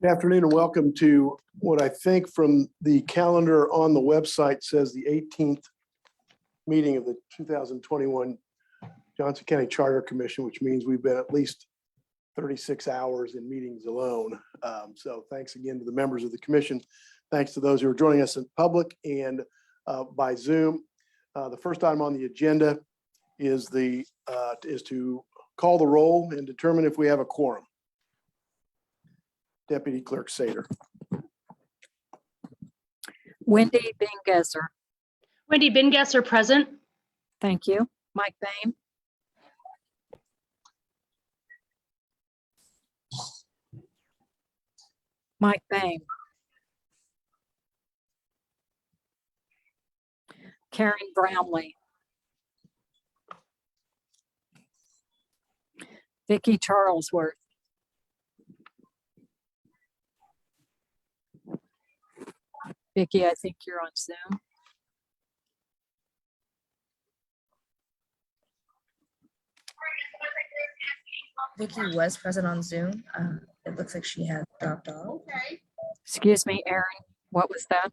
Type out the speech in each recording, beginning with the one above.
Good afternoon and welcome to what I think from the calendar on the website says the 18th meeting of the 2021 Johnson County Charter Commission, which means we've been at least 36 hours in meetings alone. So thanks again to the members of the commission. Thanks to those who are joining us in public and by Zoom. The first item on the agenda is to call the roll and determine if we have a quorum. Deputy Clerk Sater. Wendy Bingesser. Wendy Bingesser present. Thank you. Mike Boehm. Mike Boehm. Karen Brownlee. Vicki Charlesworth. Vicki, I think you're on Zoom. Vicki was present on Zoom. It looks like she had dropped off. Excuse me, Aaron, what was that?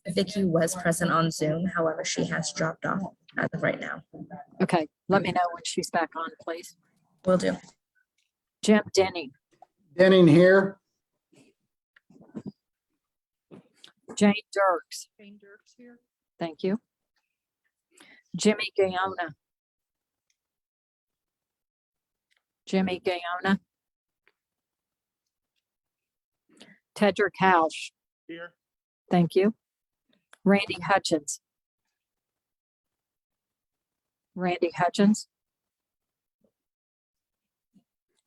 Vicki was present on Zoom. However, she has dropped off as of right now. Okay, let me know when she's back on, please. Will do. Jim Denning. Denning here. Jane Dirks. Jane Dirks here. Thank you. Jimmy Gaona. Jimmy Gaona. Tedrick Housh. Here. Thank you. Randy Hutchins. Randy Hutchins.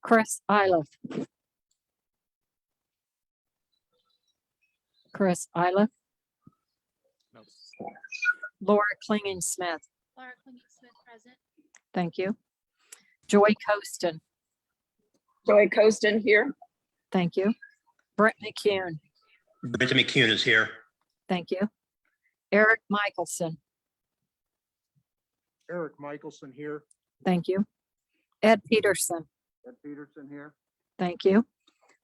Chris Iliff. Chris Iliff. No. Laura Klingen Smith. Laura Klingen Smith present. Thank you. Joy Costin. Joy Costin here. Thank you. Brett McCune. Brent McCune is here. Thank you. Eric Michaelson. Eric Michaelson here. Thank you. Ed Peterson. Ed Peterson here. Thank you.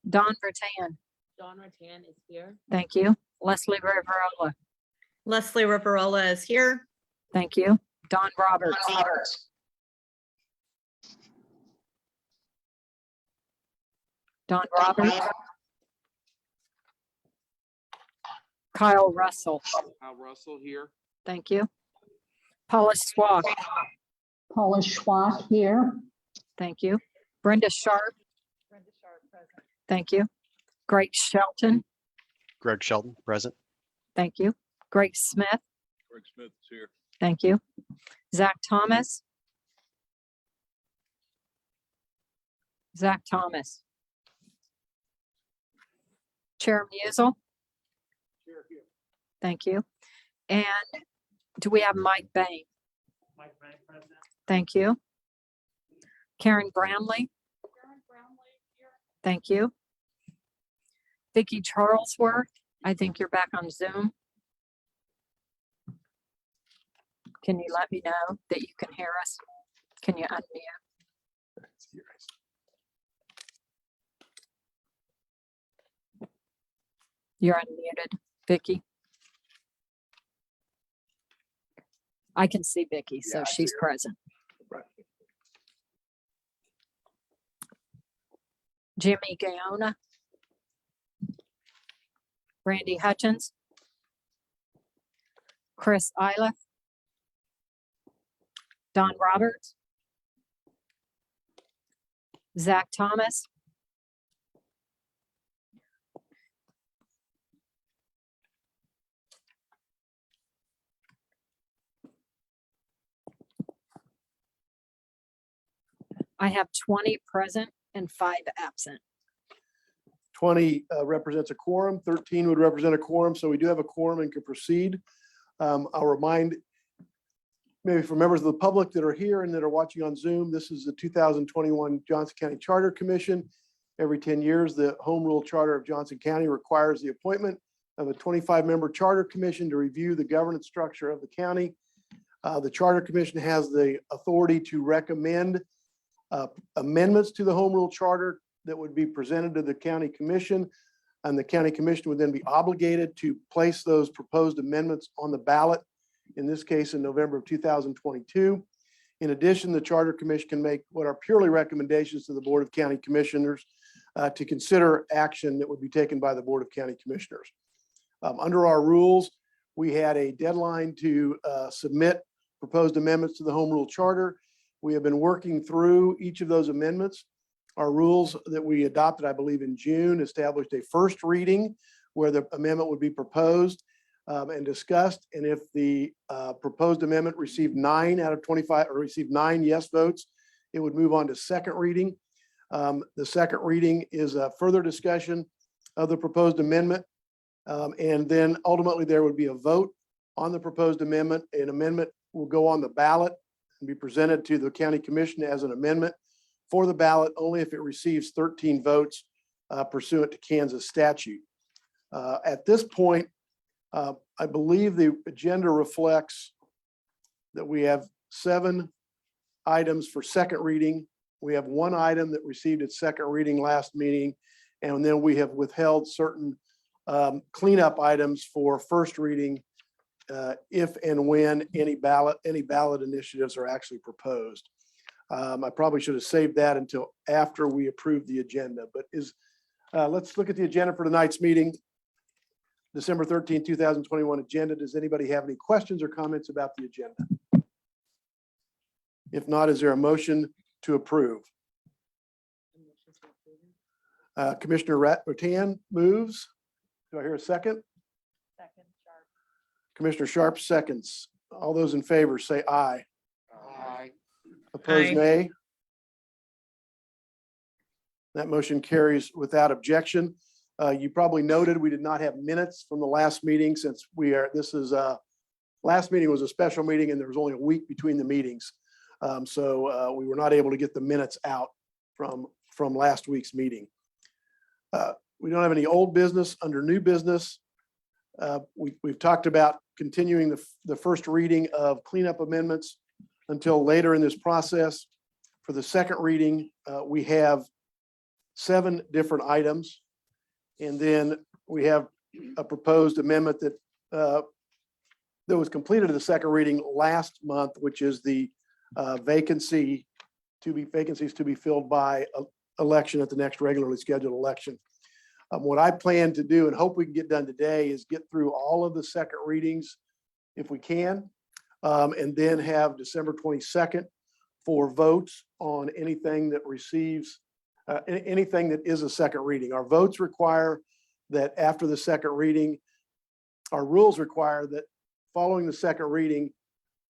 Don Bertan. Dawn Rattan is here. Thank you. Leslie Riverola. Leslie Riverola is here. Thank you. Don Roberts. Don Roberts. Kyle Russell. Kyle Russell here. Thank you. Paula Swak. Paula Schwach here. Thank you. Brenda Sharp. Brenda Sharp present. Thank you. Greg Shelton. Greg Shelton, present. Thank you. Greg Smith. Greg Smith is here. Thank you. Zach Thomas. Zach Thomas. Chair Musel. Here, here. Thank you. And do we have Mike Bain? Mike Bain present. Thank you. Karen Brownlee. Karen Brownlee here. Thank you. Vicki Charlesworth. I think you're back on Zoom. Can you let me know that you can hear us? Can you unmute? You're unmuted, Vicki. I can see Vicki, so Yeah, I she's see her. present. Right. Jimmy Gaona. Randy Hutchins. Chris Iliff. Don Roberts. Zach Thomas. I have 20 present and 5 absent. 20 represents a quorum, 13 would represent a quorum, so we do have a quorum and can proceed. I'll remind maybe for members of the public that are here and that are watching on Zoom, this is the 2021 Johnson County Charter Commission. Every 10 years, the Home Rule Charter of Johnson County requires the appointment of a 25-member charter commission to review the governance structure of the county. The Charter Commission has the authority to recommend amendments to the home rule charter that would be presented to the county commission. And the county commission would then be obligated to place those proposed amendments on the ballot, in this case in November of 2022. In addition, the Charter Commission can make what are purely recommendations to the Board of County Commissioners to consider action that would be taken by the Board of County Commissioners. Under our rules, we had a deadline to submit proposed amendments to the Home Rule Charter. We have been working through each of those amendments. Our rules that we adopted, I believe in June, established a first reading where the amendment would be proposed and discussed. And if the proposed amendment received 9 out of 25 or received 9 yes votes, it would move on to second reading. The second reading is a further discussion of the proposed amendment. And then ultimately there would be a vote on the proposed amendment. An amendment will go on the ballot and be presented to the county commission as an amendment for the ballot only if it receives 13 votes pursuant to Kansas statute. At this point, I believe the agenda reflects that we have 7 items for second reading. We have 1 item that received its second reading last meeting, and then we have withheld certain cleanup items for first reading if and when any ballot initiatives are actually proposed. I probably should have saved that until after we approve the agenda, but let's look at the agenda for tonight's meeting. December 13, 2021 agenda. Does anybody have any questions or comments about the agenda? If not, is there a motion to approve? Commissioner Rattan moves. Do I hear a second? Second, Sharp. Commissioner Sharp seconds. All those in favor say aye. Aye. Opposed, Aye. nay. That motion carries without objection. You probably noted we did not have minutes from the last meeting since last meeting was a special meeting and there was only a week between the meetings. So we were not able to get the minutes out from last week's meeting. We don't have any old business. Under new business, we've talked about continuing the first reading of cleanup amendments until later in this process. For the second reading, we have 7 different items. And then we have a proposed amendment that was completed in the second reading last month, which is the vacancies to be filled by election at the next regularly scheduled election. What I plan to do and hope we can get done today is get through all of the second readings if we can, and then have December 22nd for votes on anything that receives anything that is a second reading. Our votes require that after the second reading, our rules require that following the second reading,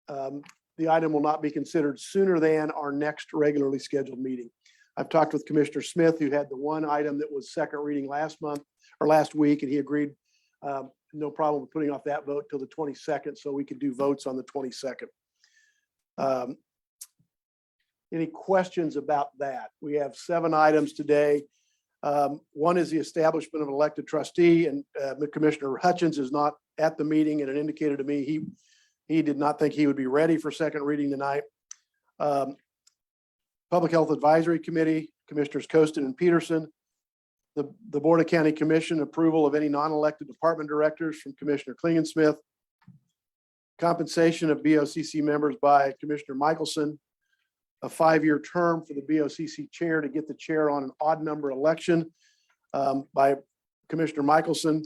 the item will not be considered sooner than our next regularly scheduled meeting. I've talked with Commissioner Smith, who had the one item that was second reading last month or last week, and he agreed no problem with putting off that vote till the 22nd so we could do votes on the 22nd. Any questions about that? We have 7 items today. One is the establishment of an elected trustee, and Commissioner Hutchins is not at the meeting, and it indicated to me he did not think he would be ready for second reading tonight. Public Health Advisory Committee, Commissioners Costin and Peterson. The Board of County Commission approval of any non-elected department directors from Commissioner Klingensmith. Compensation of BOCC members by Commissioner Michaelson. A 5-year term for the BOCC chair to get the chair on an odd number election by Commissioner Michaelson.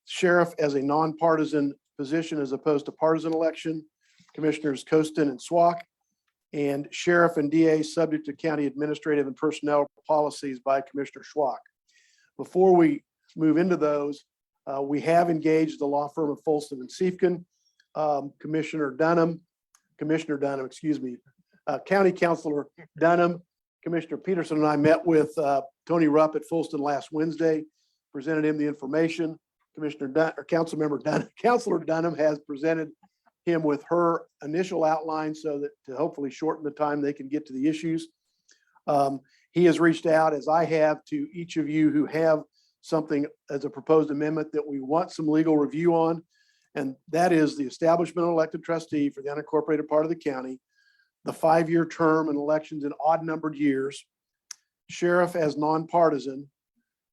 Sheriff as a nonpartisan position as opposed to partisan election, Commissioners Costin and Swack. And sheriff and DA subject to county administrative and personnel policies by Commissioner Schwach. Before we move into those, we have engaged the law firm of Folston and Siefken. Commissioner Dunham, excuse me, County Councilor Dunham, Commissioner Peterson and I met with Tony Rupp at Folston last Wednesday, presented him the information. Councilor Dunham has presented him with her initial outline so that to hopefully shorten the time they can get to the issues. He has reached out, as I have, to each of you who have something as a proposed amendment that we want some legal review on. And that is the establishment of elected trustee for the unincorporated part of the county, the 5-year term and elections in odd numbered years, sheriff as nonpartisan,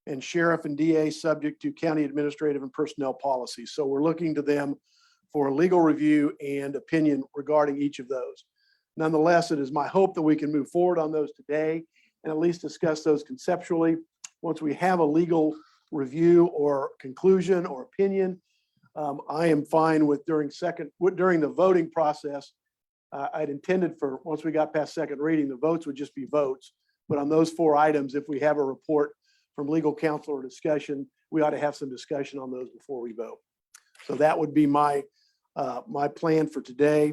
and sheriff and DA subject to county administrative and personnel policies. So we're looking to them for a legal review and opinion regarding each of those. Nonetheless, it is my hope that we can move forward on those today and at least discuss those conceptually. Once we have a legal review or conclusion or opinion, I am fine with during the voting process. I'd intended for, once we got past second reading, the votes would just be votes. But on those 4 items, if we have a report from legal counsel or discussion, we ought to have some discussion on those before we vote. So that would be my plan for today.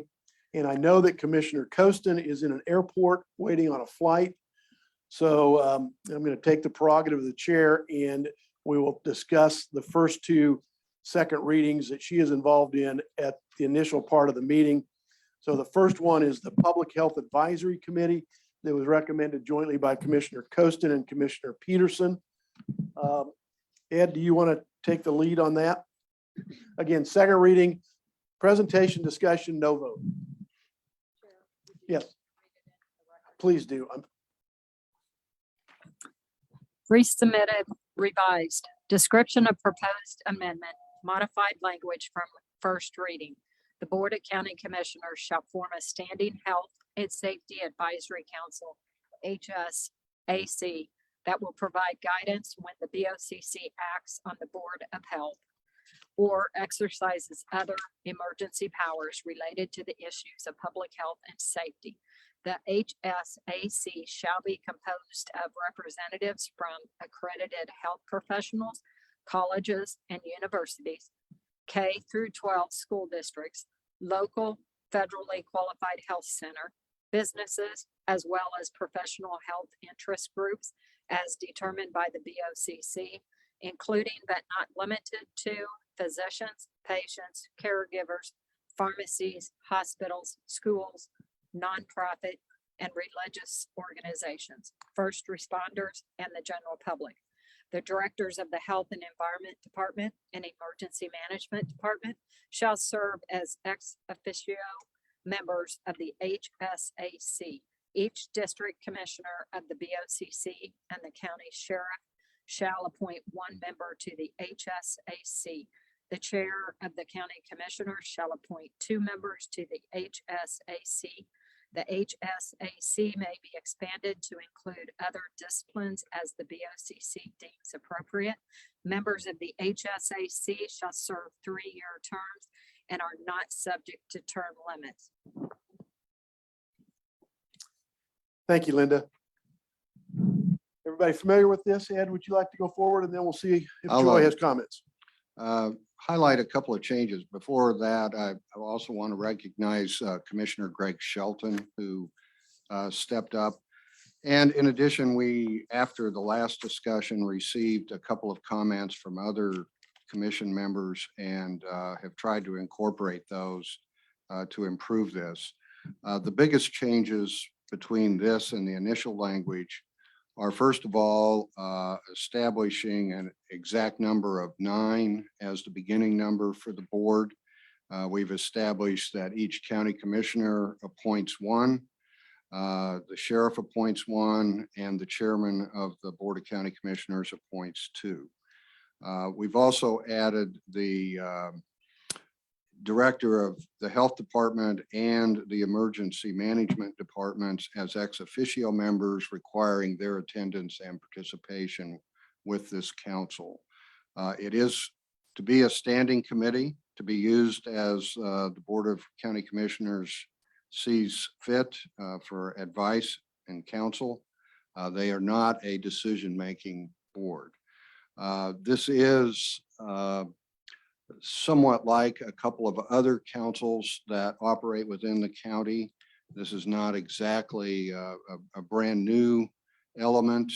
And I know that Commissioner Costin is in an airport waiting on a flight. So I'm going to take the prerogative of the chair and we will discuss the first 2 second readings that she is involved in at the initial part of the meeting. So the first one is the Public Health Advisory Committee that was recommended jointly by Commissioner Costin and Commissioner Peterson. Ed, do you want to take the lead on that? Again, second reading, presentation, discussion, no vote. Yes, please do. Resubmitted, revised, description of proposed amendment, modified language from first reading. The Board of County Commissioners shall form a standing health and safety advisory council, HSAC, that will provide guidance when the BOCC acts on the Board of Health or exercises other emergency powers related to the issues of public health and safety. The HSAC shall be composed of representatives from accredited health professionals, colleges and universities, K through 12 school districts, local federally qualified health center, businesses, as well as professional health interest groups as determined by the BOCC, including but not limited to physicians, patients, caregivers, pharmacies, hospitals, schools, nonprofit, and religious organizations, first responders, and the general public. The directors of the Health and Environment Department and Emergency Management Department shall serve as ex officio members of the HSAC. Each district commissioner of the BOCC and the county sheriff shall appoint 1 member to the HSAC. The chair of the county commissioners shall appoint 2 members to the HSAC. The HSAC may be expanded to include other disciplines as the BOCC deems appropriate. Members of the HSAC shall serve 3-year terms and are not subject to term limits. Thank you, Linda. Everybody familiar with this? Ed, would you like to go forward and then we'll see if I'll, Joy has comments? Highlight a couple of changes. Before that, I also want to recognize Commissioner Greg Shelton, who stepped up. And in addition, we, after the last discussion, received a couple of comments from other commission members and have tried to incorporate those to improve this. The biggest changes between this and the initial language are, first of all, establishing an exact number of 9 as the beginning number for the board. We've established that each county commissioner appoints 1, the sheriff appoints 1, and the chairman of the Board of County Commissioners appoints 2. We've also added the director of the health department and the emergency management departments as ex officio members, requiring their attendance and participation with this council. It is to be a standing committee to be used as the Board of County Commissioners sees fit for advice and counsel. They are not a decision-making board. This is somewhat like a couple of other councils that operate within the county. This is not exactly a brand new element.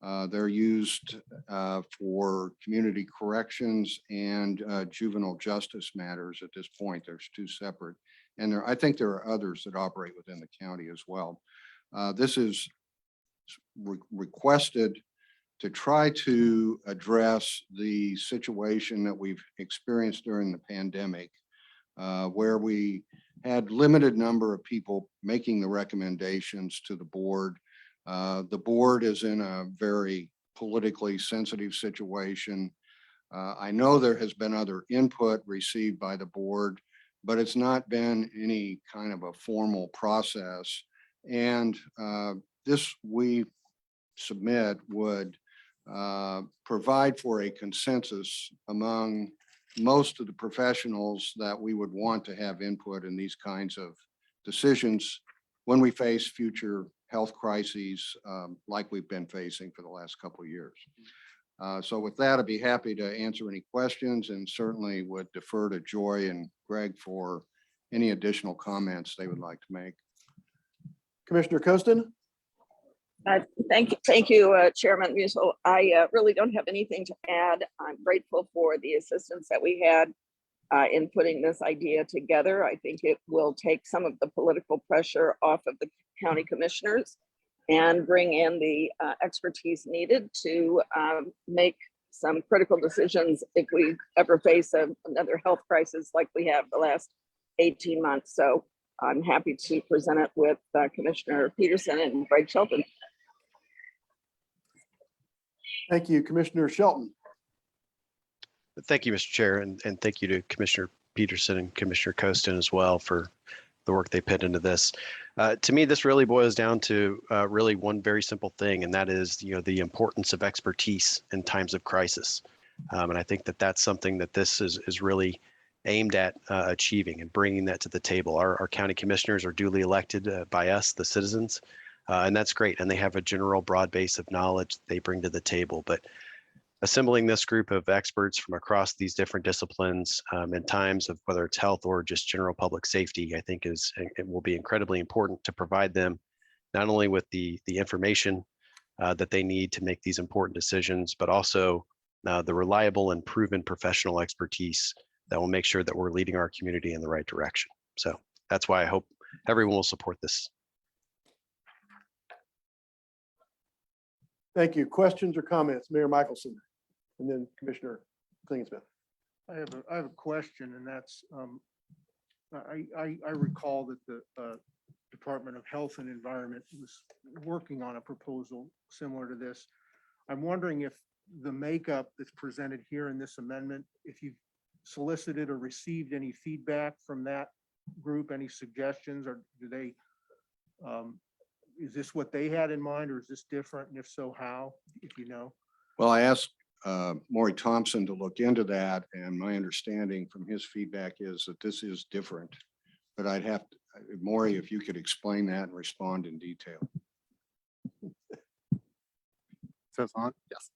They're used for community corrections and juvenile justice matters at this point. There's 2 separate. And I think there are others that operate within the county as well. This is requested to try to address the situation that we've experienced during the pandemic, where we had limited number of people making the recommendations to the board. The board is in a very politically sensitive situation. I know there has been other input received by the board, but it's not been any kind of a formal process. And this we submit would provide for a consensus among most of the professionals that we would want to have input in these kinds of decisions when we face future health crises like we've been facing for the last couple of years. So with that, I'd be happy to answer any questions and certainly would defer to Joy and Greg for any additional comments they would like to make. Commissioner Costin? Thank you, Chairman Musil. I really don't have anything to add. I'm grateful for the assistance that we had in putting this idea together. I think it will take some of the political pressure off of the county commissioners and bring in the expertise needed to make some critical decisions if we ever face another health crisis like we have the last 18 months. So I'm happy to present it with Commissioner Peterson and Greg Shelton. Thank you, Commissioner Shelton. Thank you, Mr. Chair, and thank you to Commissioner Peterson and Commissioner Costin as well for the work they put into this. To me, this really boils down to really one very simple thing, and that is, the importance of expertise in times of crisis. And I think that that's something that this is really aimed at achieving and bringing that to the table. Our county commissioners are duly elected by us, the citizens, and that's great. And they have a general broad base of knowledge that they bring to the table. But assembling this group of experts from across these different disciplines in times of whether it's health or just general public safety, I think it will be incredibly important to provide them not only with the information that they need to make these important decisions, but also the reliable and proven professional expertise that will make sure that we're leading our community in the right direction. So that's why I hope everyone will support this. Thank you. Questions or comments? Mayor Michaelson, and then Commissioner Klingensmith. I have a question, and that's, I recall that the Department of Health and Environment was working on a proposal similar to this. I'm wondering if the makeup that's presented here in this amendment, if you've solicited or received any feedback from that group, any suggestions, or do they, is this what they had in mind, or is this different? And if so, how, if you know? Well, I asked Maury Thompson to look into that, and my understanding from his feedback is that this is different. But I'd have to, Maury, if you could explain that and respond in detail. Says on? Yes.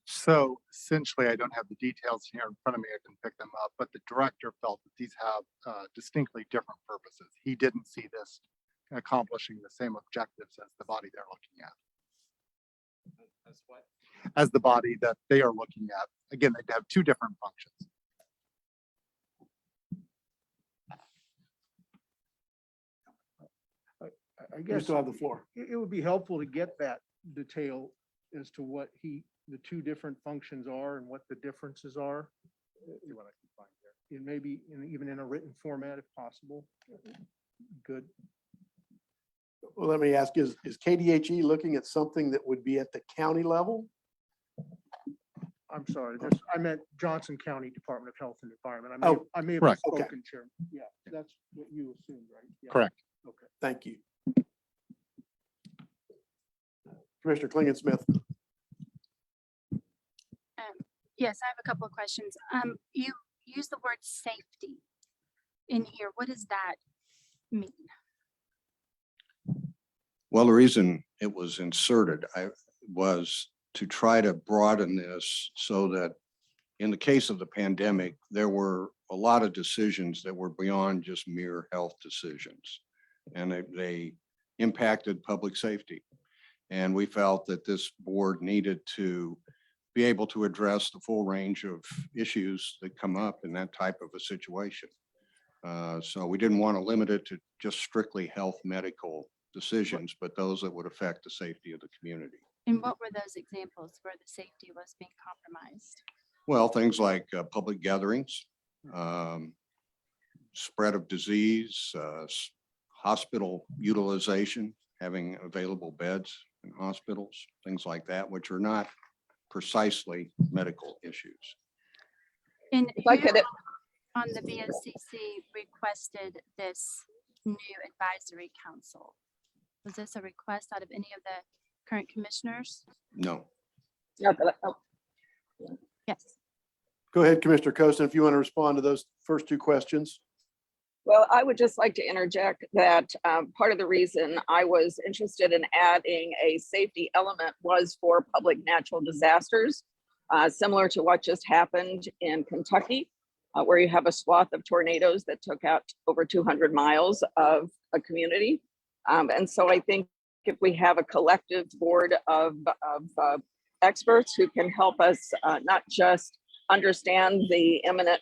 So essentially, I don't have the details here in front of me. I can pick them up, but the director felt that these have distinctly different purposes. He didn't see this accomplishing the same objectives as the body they're looking at. As what? As the body that they are looking at. Again, they have two different functions. I You guess still have the floor. it would be helpful to get that detail as to what the two different functions are and what the differences are. See what I can find here. And maybe even in a written format if possible. Good. Well, let me ask, is KDHE looking at something that would be at the county level? I'm sorry, I meant Johnson County Department of Health and Environment. Oh, I may have correct. Okay. spoken, Chairman. Yeah, that's what you assumed, right? Yeah. Correct. Okay. Thank you. Commissioner Klingensmith. Yes, I have a couple of questions. You use the word safety in here. What does that mean? Well, the reason it was inserted was to try to broaden this so that in the case of the pandemic, there were a lot of decisions that were beyond just mere health decisions. And they impacted public safety. And we felt that this board needed to be able to address the full range of issues that come up in that type of a situation. So we didn't want to limit it to just strictly health medical decisions, but those that would affect the safety of the community. And what were those examples where the safety was being compromised? Well, things like public gatherings, spread of disease, hospital utilization, having available beds in hospitals, things like that, which are not precisely medical issues. And If I who could, on the BOCC requested this new advisory council? Was this a request out of any of the current commissioners? No. not that I- oh, Yes. Go ahead, Commissioner Coaston, if you want to respond to those first two questions. Well, I would just like to interject that part of the reason I was interested in adding a safety element was for public natural disasters, similar to what just happened in Kentucky, where you have a swath of tornadoes that took out over 200 miles of a community. And so I think if we have a collective board of experts who can help us not just understand the imminent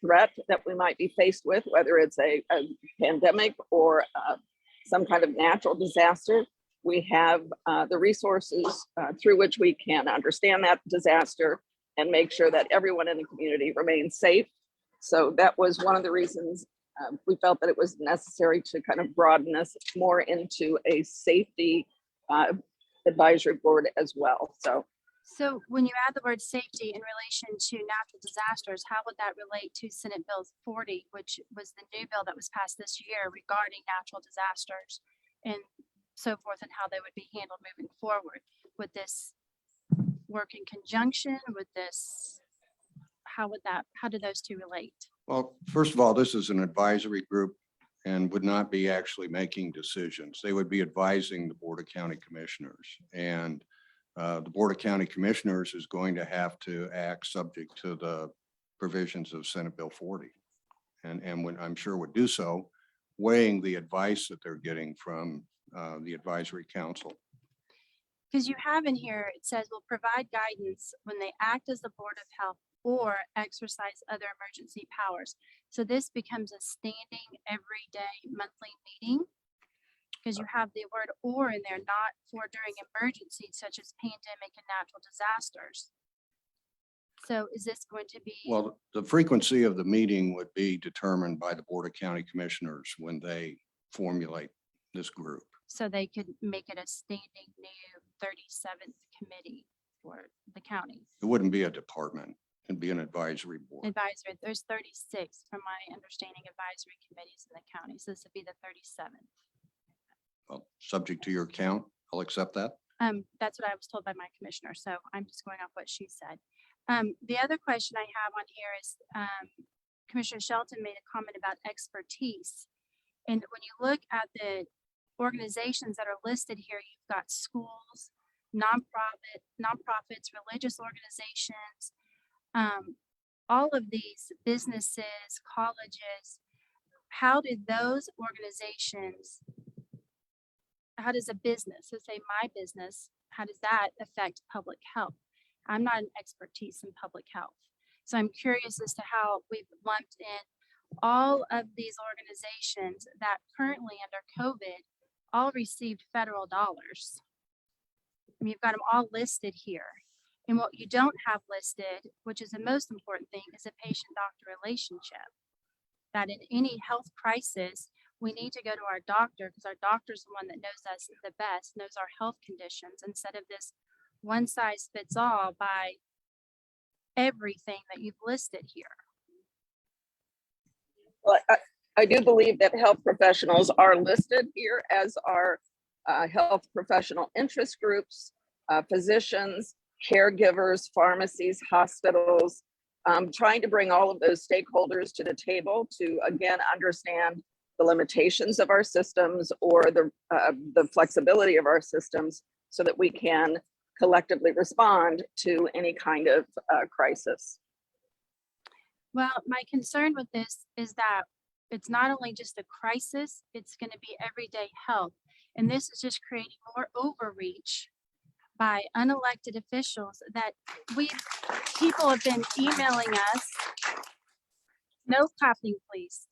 threat that we might be faced with, whether it's a pandemic or some kind of natural disaster, we have the resources through which we can understand that disaster and make sure that everyone in the community remains safe. So that was one of the reasons we felt that it was necessary to kind of broaden us more into a safety advisory board as well. So when you add the word safety in relation to natural disasters, how would that relate to Senate Bill 40, which was the new bill that was passed this year regarding natural disasters and so forth, and how they would be handled moving forward? Would this work in conjunction with this? How do those two relate? Well, first of all, this is an advisory group and would not be actually making decisions. They would be advising the Board of County Commissioners. And the Board of County Commissioners is going to have to act subject to the provisions of Senate Bill 40. And when I'm sure would do so, weighing the advice that they're getting from the advisory council. Because you have in here, it says will provide guidance when they act as the Board of Health or exercise other emergency powers. So this becomes a standing everyday monthly meeting, because you have the word or in there, not for during emergencies such as pandemic and natural disasters. So is this going to be? Well, the frequency of the meeting would be determined by the Board of County Commissioners when they formulate this group. So they could make it a standing new 37th committee for the county. It wouldn't be a department. It'd be an advisory board. Advisory, there's 36 from my understanding advisory committees in the county. So this would be the 37th. Well, subject to your count, I'll accept that. That's what I was told by my commissioner. So I'm just going off what she said. The other question I have on here is Commissioner Shelton made a comment about expertise. And when you look at the organizations that are listed here, you've got schools, nonprofits, religious organizations, all of these businesses, colleges. How did those organizations, how does a business, let's say my business, how does that affect public health? I'm not an expertise in public health. So I'm curious as to how we've lumped in all of these organizations that currently under COVID all received federal dollars. And you've got them all listed here. And what you don't have listed, which is the most important thing, is a patient-doctor relationship. That in any health crisis, we need to go to our doctor because our doctor is the one that knows us the best, knows our health conditions, instead of this one size fits all by everything that you've listed here. Well, I do believe that health professionals are listed here, as are health professional interest groups, physicians, caregivers, pharmacies, hospitals, trying to bring all of those stakeholders to the table to, again, understand the limitations of our systems or the flexibility of our systems so that we can collectively respond to any kind of crisis. Well, my concern with this is that it's not only just a crisis, it's going to be everyday health. And this is just creating more overreach by unelected officials that people have been emailing us. No clapping, please.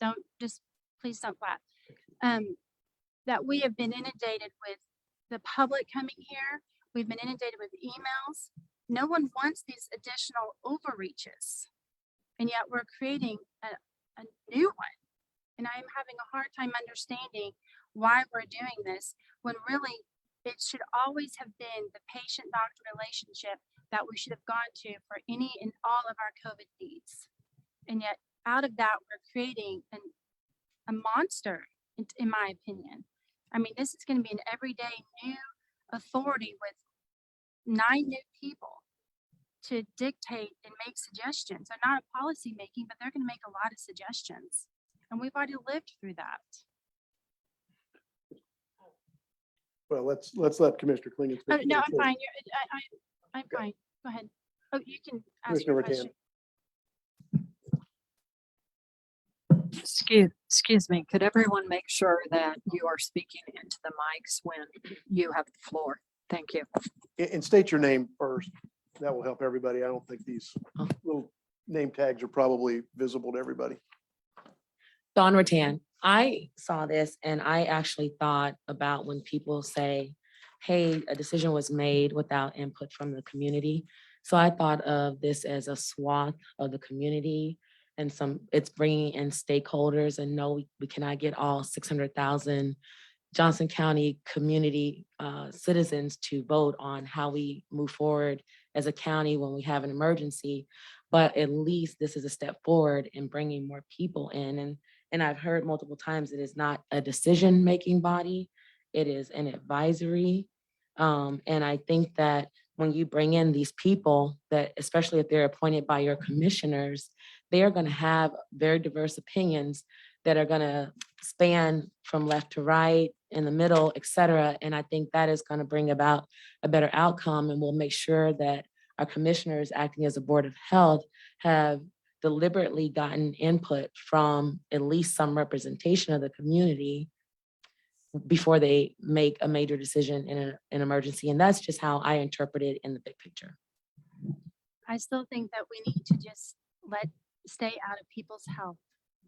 Please don't clap. That we have been inundated with the public coming here. We've been inundated with emails. No one wants these additional overreaches. And yet we're creating a new one. And I'm having a hard time understanding why we're doing this when really it should always have been the patient-doctor relationship that we should have gone to for any and all of our COVID needs. And yet out of that, we're creating a monster, in my opinion. I mean, this is going to be an everyday new authority with 9 new people to dictate and make suggestions. They're not a policy making, but they're going to make a lot of suggestions. And we've already lived through that. Well, let's let Commissioner Klingon Oh, speak. no, I'm first. fine. I'm fine. Go ahead. Oh, you can ask your Commissioner question. Excuse me, could everyone make sure that you are speaking into the mics when you have the floor? Thank you. And state your name first. That will help everybody. I don't think these little name tags are probably visible to everybody. Dawn Ratan, I saw this and I actually thought about when people say, hey, a decision was made without input from the community. So I thought of this as a swath of the community and it's bringing in stakeholders, and no, we cannot get all 600,000 Johnson County community citizens to vote on how we move forward as a county when we have an emergency. But at least this is a step forward in bringing more people in. And I've heard multiple times it is not a decision-making body, it is an advisory. And I think that when you bring in these people, that especially if they're appointed by your commissioners, they are going to have very diverse opinions that are going to span from left to right, in the middle, et cetera. And I think that is going to bring about a better outcome, and we'll make sure that our commissioners acting as a Board of Health have deliberately gotten input from at least some representation of the community before they make a major decision in an emergency. And that's just how I interpret it in the big picture. I still think that we need to just stay out of people's health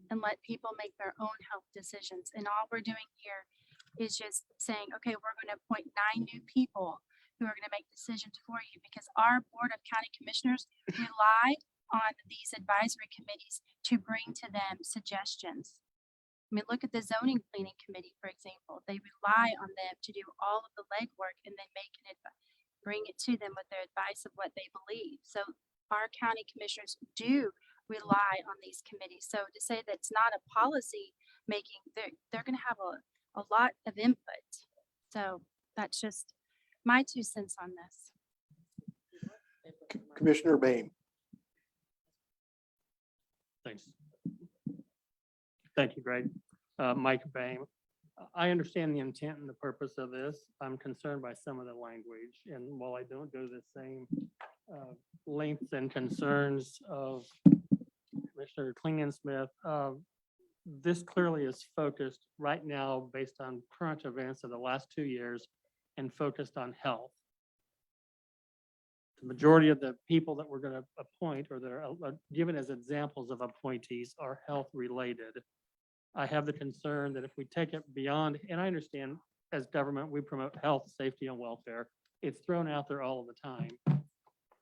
and let people make their own health decisions. And all we're doing here is just saying, okay, we're going to appoint 9 new people who are going to make decisions for you, because our Board of County Commissioners rely on these advisory committees to bring to them suggestions. I mean, look at the zoning planning committee, for example. They rely on them to do all of the legwork and then bring it to them with their advice of what they believe. So our county commissioners do rely on these committees. So to say that it's not a policy making, they're going to have a lot of input. So that's just my 2 cents on this. Commissioner Bain. Thanks. Thank you, Greg. Mike Bain. I understand the intent and the purpose of this. I'm concerned by some of the language. And while I don't go to the same lengths and concerns of Commissioner Klingensmith, this clearly is focused right now based on current events of the last 2 years and focused on health. The majority of the people that we're going to appoint or that are given as examples of appointees are health related. I have the concern that if we take it beyond, and I understand as government, we promote health, safety, and welfare. It's thrown out there all of the time.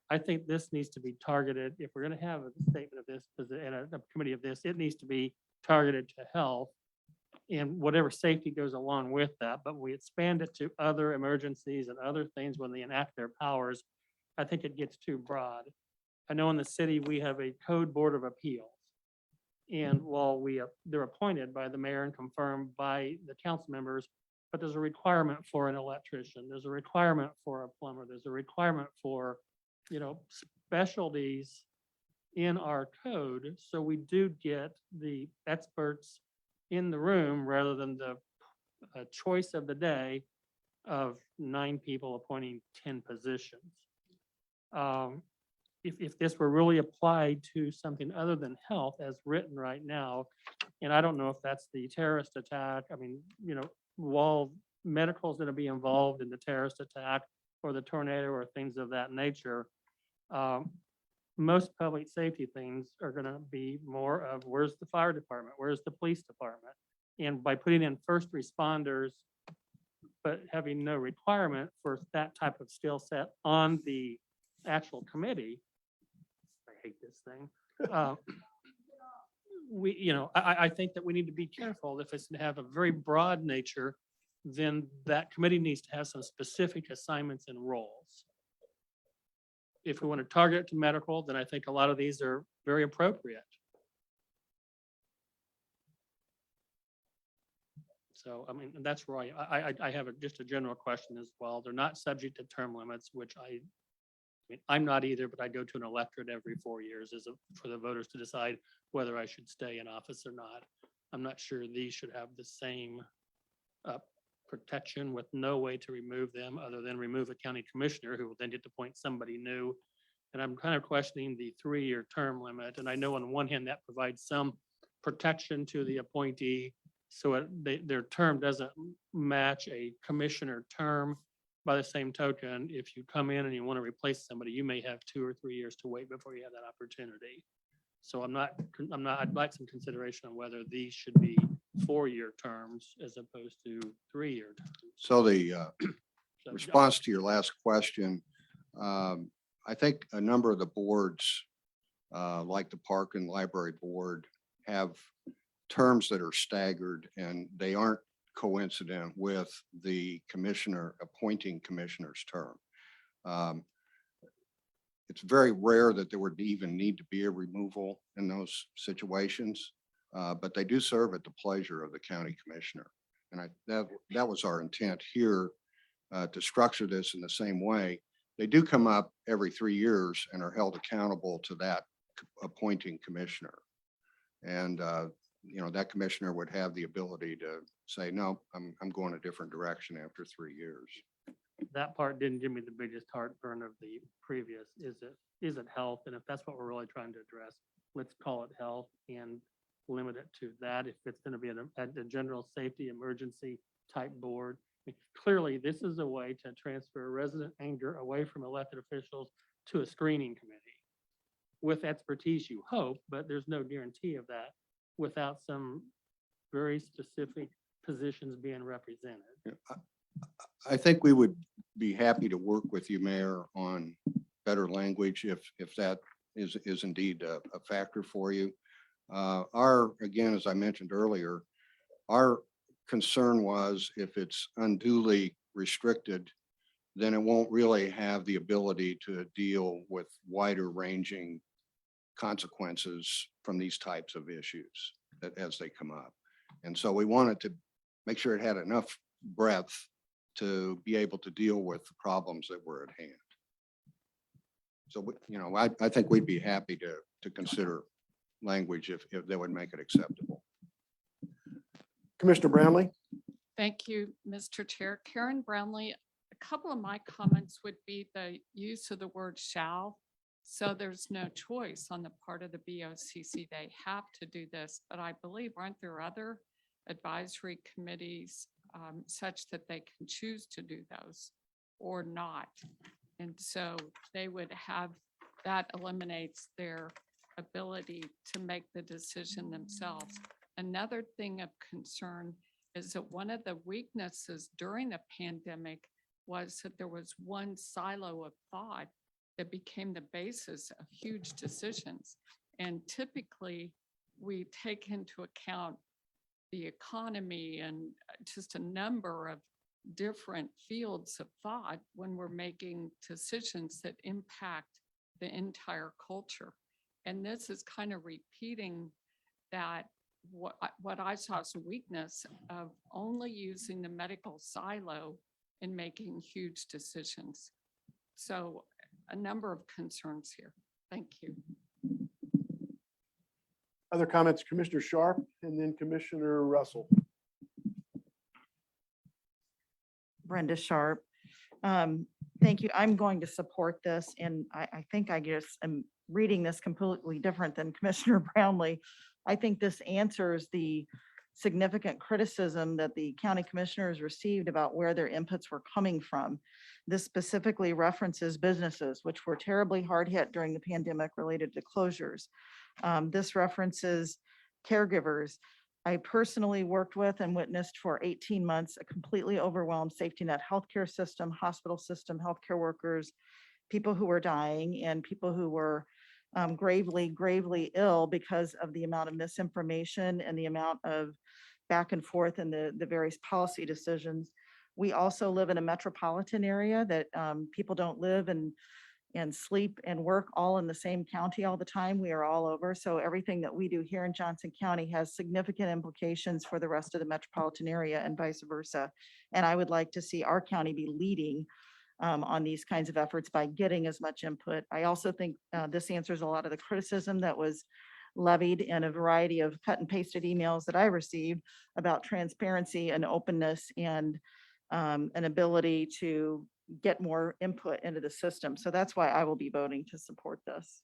I think this needs to be targeted. If we're going to have a statement of this and a committee of this, it needs to be targeted to health and whatever safety goes along with that. But we expand it to other emergencies and other things when they enact their powers. I think it gets too broad. I know in the city, we have a code board of appeals. And while they're appointed by the mayor and confirmed by the council members, but there's a requirement for an electrician. There's a requirement for a plumber. There's a requirement for, specialties in our code. So we do get the experts in the room rather than the choice of the day of 9 people appointing 10 positions. If this were really applied to something other than health as written right now, and I don't know if that's the terrorist attack, while medical is going to be involved in the terrorist attack or the tornado or things of that nature, most public safety things are going to be more of where's the fire department, where's the police department? And by putting in first responders, but having no requirement for that type of skill set on the actual committee, I hate this thing. I think that we need to be careful. If it's to have a very broad nature, then that committee needs to have some specific assignments and roles. If we want to target it to medical, then I think a lot of these are very appropriate. So, I mean, that's right. I have just a general question as well. They're not subject to term limits, which I mean, I'm not either, but I go to an electorate every 4 years for the voters to decide whether I should stay in office or not. I'm not sure these should have the same protection with no way to remove them other than remove a county commissioner who will then get to appoint somebody new. And I'm kind of questioning the 3-year term limit. And I know on one hand that provides some protection to the appointee, so their term doesn't match a commissioner term. By the same token, if you come in and you want to replace somebody, you may have 2 or 3 years to wait before you have that opportunity. So I'd like some consideration on whether these should be 4-year terms as opposed to 3-year terms. So the So, response to your last question, I think a number of the boards, like the Park and Library Board, have terms that are staggered and they aren't coincident with the appointing commissioner's term. It's very rare that there would even need to be a removal in those situations, but they do serve at the pleasure of the county commissioner. And that was our intent here, to structure this in the same way. They do come up every 3 years and are held accountable to that appointing commissioner. And that commissioner would have the ability to say, no, I'm going a different direction after 3 years. That part didn't give me the biggest heartburn of the previous. Is it health? And if that's what we're really trying to address, let's call it health and limit it to that. If it's going to be a general safety emergency type board, clearly this is a way to transfer resident anger away from elected officials to a screening committee with expertise, you hope, but there's no guarantee of that without some very specific positions being represented. I think we would be happy to work with you, Mayor, on better language if that is indeed a factor for you. Again, as I mentioned earlier, our concern was if it's unduly restricted, then it won't really have the ability to deal with wider ranging consequences from these types of issues as they come up. And so we wanted to make sure it had enough breadth to be able to deal with the problems that were at hand. So, I think we'd be happy to consider language if that would make it acceptable. Commissioner Brownlee? Thank you, Mr. Chair. Karen Brownlee, a couple of my comments would be the use of the word shall. So there's no choice on the part of the BOCC. They have to do this, but I believe, aren't there other advisory committees such that they can choose to do those or not? And so they would have, that eliminates their ability to make the decision themselves. Another thing of concern is that one of the weaknesses during the pandemic was that there was one silo of thought that became the basis of huge decisions. And typically we take into account the economy and just a number of different fields of thought when we're making decisions that impact the entire culture. And this is kind of repeating that what I saw as a weakness of only using the medical silo in making huge decisions. So a number of concerns here. Thank you. Other comments, Commissioner Sharp and then Commissioner Russell. Brenda Sharp. Thank you. I'm going to support this, and I think I just am reading this completely different than Commissioner Brownlee. I think this answers the significant criticism that the county commissioners received about where their inputs were coming from. This specifically references businesses, which were terribly hard hit during the pandemic related to closures. This references caregivers. I personally worked with and witnessed for 18 months a completely overwhelmed safety net healthcare system, hospital system, healthcare workers, people who were dying and people who were gravely, gravely ill because of the amount of misinformation and the amount of back and forth in the various policy decisions. We also live in a metropolitan area that people don't live and sleep and work all in the same county all the time. We are all over. So everything that we do here in Johnson County has significant implications for the rest of the metropolitan area and vice versa. And I would like to see our county be leading on these kinds of efforts by getting as much input. I also think this answers a lot of the criticism that was levied in a variety of cut and pasted emails that I received about transparency and openness and an ability to get more input into the system. So that's why I will be voting to support this.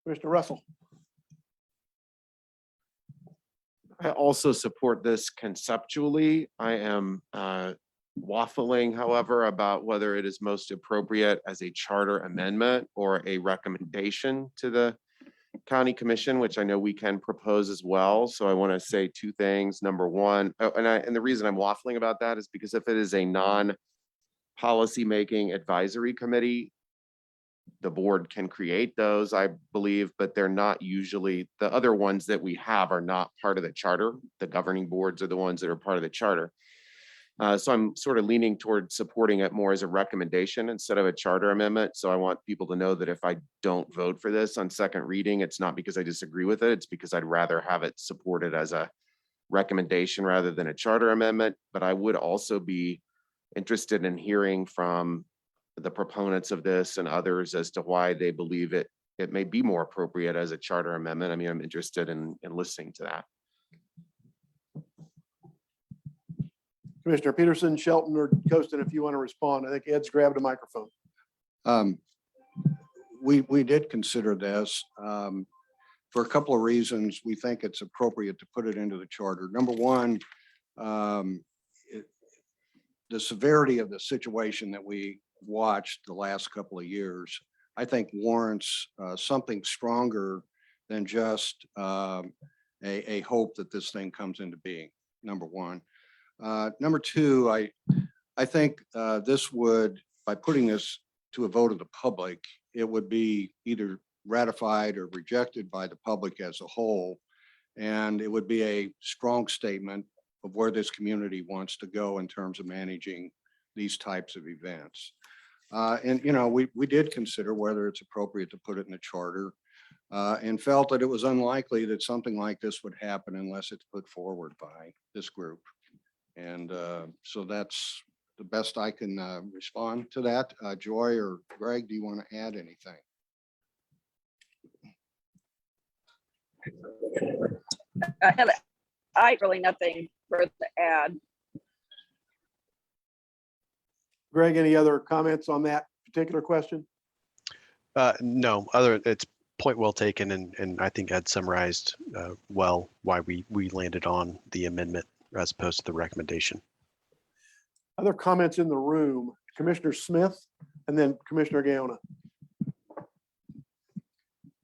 Commissioner Russell. I also support this conceptually. I am waffling, however, about whether it is most appropriate as a charter amendment or a recommendation to the county commission, which I know we can propose as well. So I want to say two things. Number one, and the reason I'm waffling about that is because if it is a non-policy making advisory committee, the board can create those, I believe, but they're not usually, the other ones that we have are not part of the charter. The governing boards are the ones that are part of the charter. So I'm sort of leaning towards supporting it more as a recommendation instead of a charter amendment. So I want people to know that if I don't vote for this on second reading, it's not because I disagree with it. It's because I'd rather have it supported as a recommendation rather than a charter amendment. But I would also be interested in hearing from the proponents of this and others as to why they believe it may be more appropriate as a charter amendment. I mean, I'm interested in listening to that. Commissioner Peterson, Shelton, or Coaston, if you want to respond. I think Ed's grabbed a microphone. We did consider this for a couple of reasons. We think it's appropriate to put it into the charter. Number one, the severity of the situation that we watched the last couple of years, I think warrants something stronger than just a hope that this thing comes into being, number one. Number two, I think this would, by putting this to a vote of the public, it would be either ratified or rejected by the public as a whole. And it would be a strong statement of where this community wants to go in terms of managing these types of events. And, you know, we did consider whether it's appropriate to put it in the charter and felt that it was unlikely that something like this would happen unless it's put forward by this group. And so that's the best I can respond to that. Joy or Greg, do you want to add anything? I really nothing further to add. Greg, any other comments on that particular question? No, it's point well taken. And I think Ed summarized well why we landed on the amendment as opposed to the recommendation. Other comments in the room? Commissioner Smith and then Commissioner Gaona.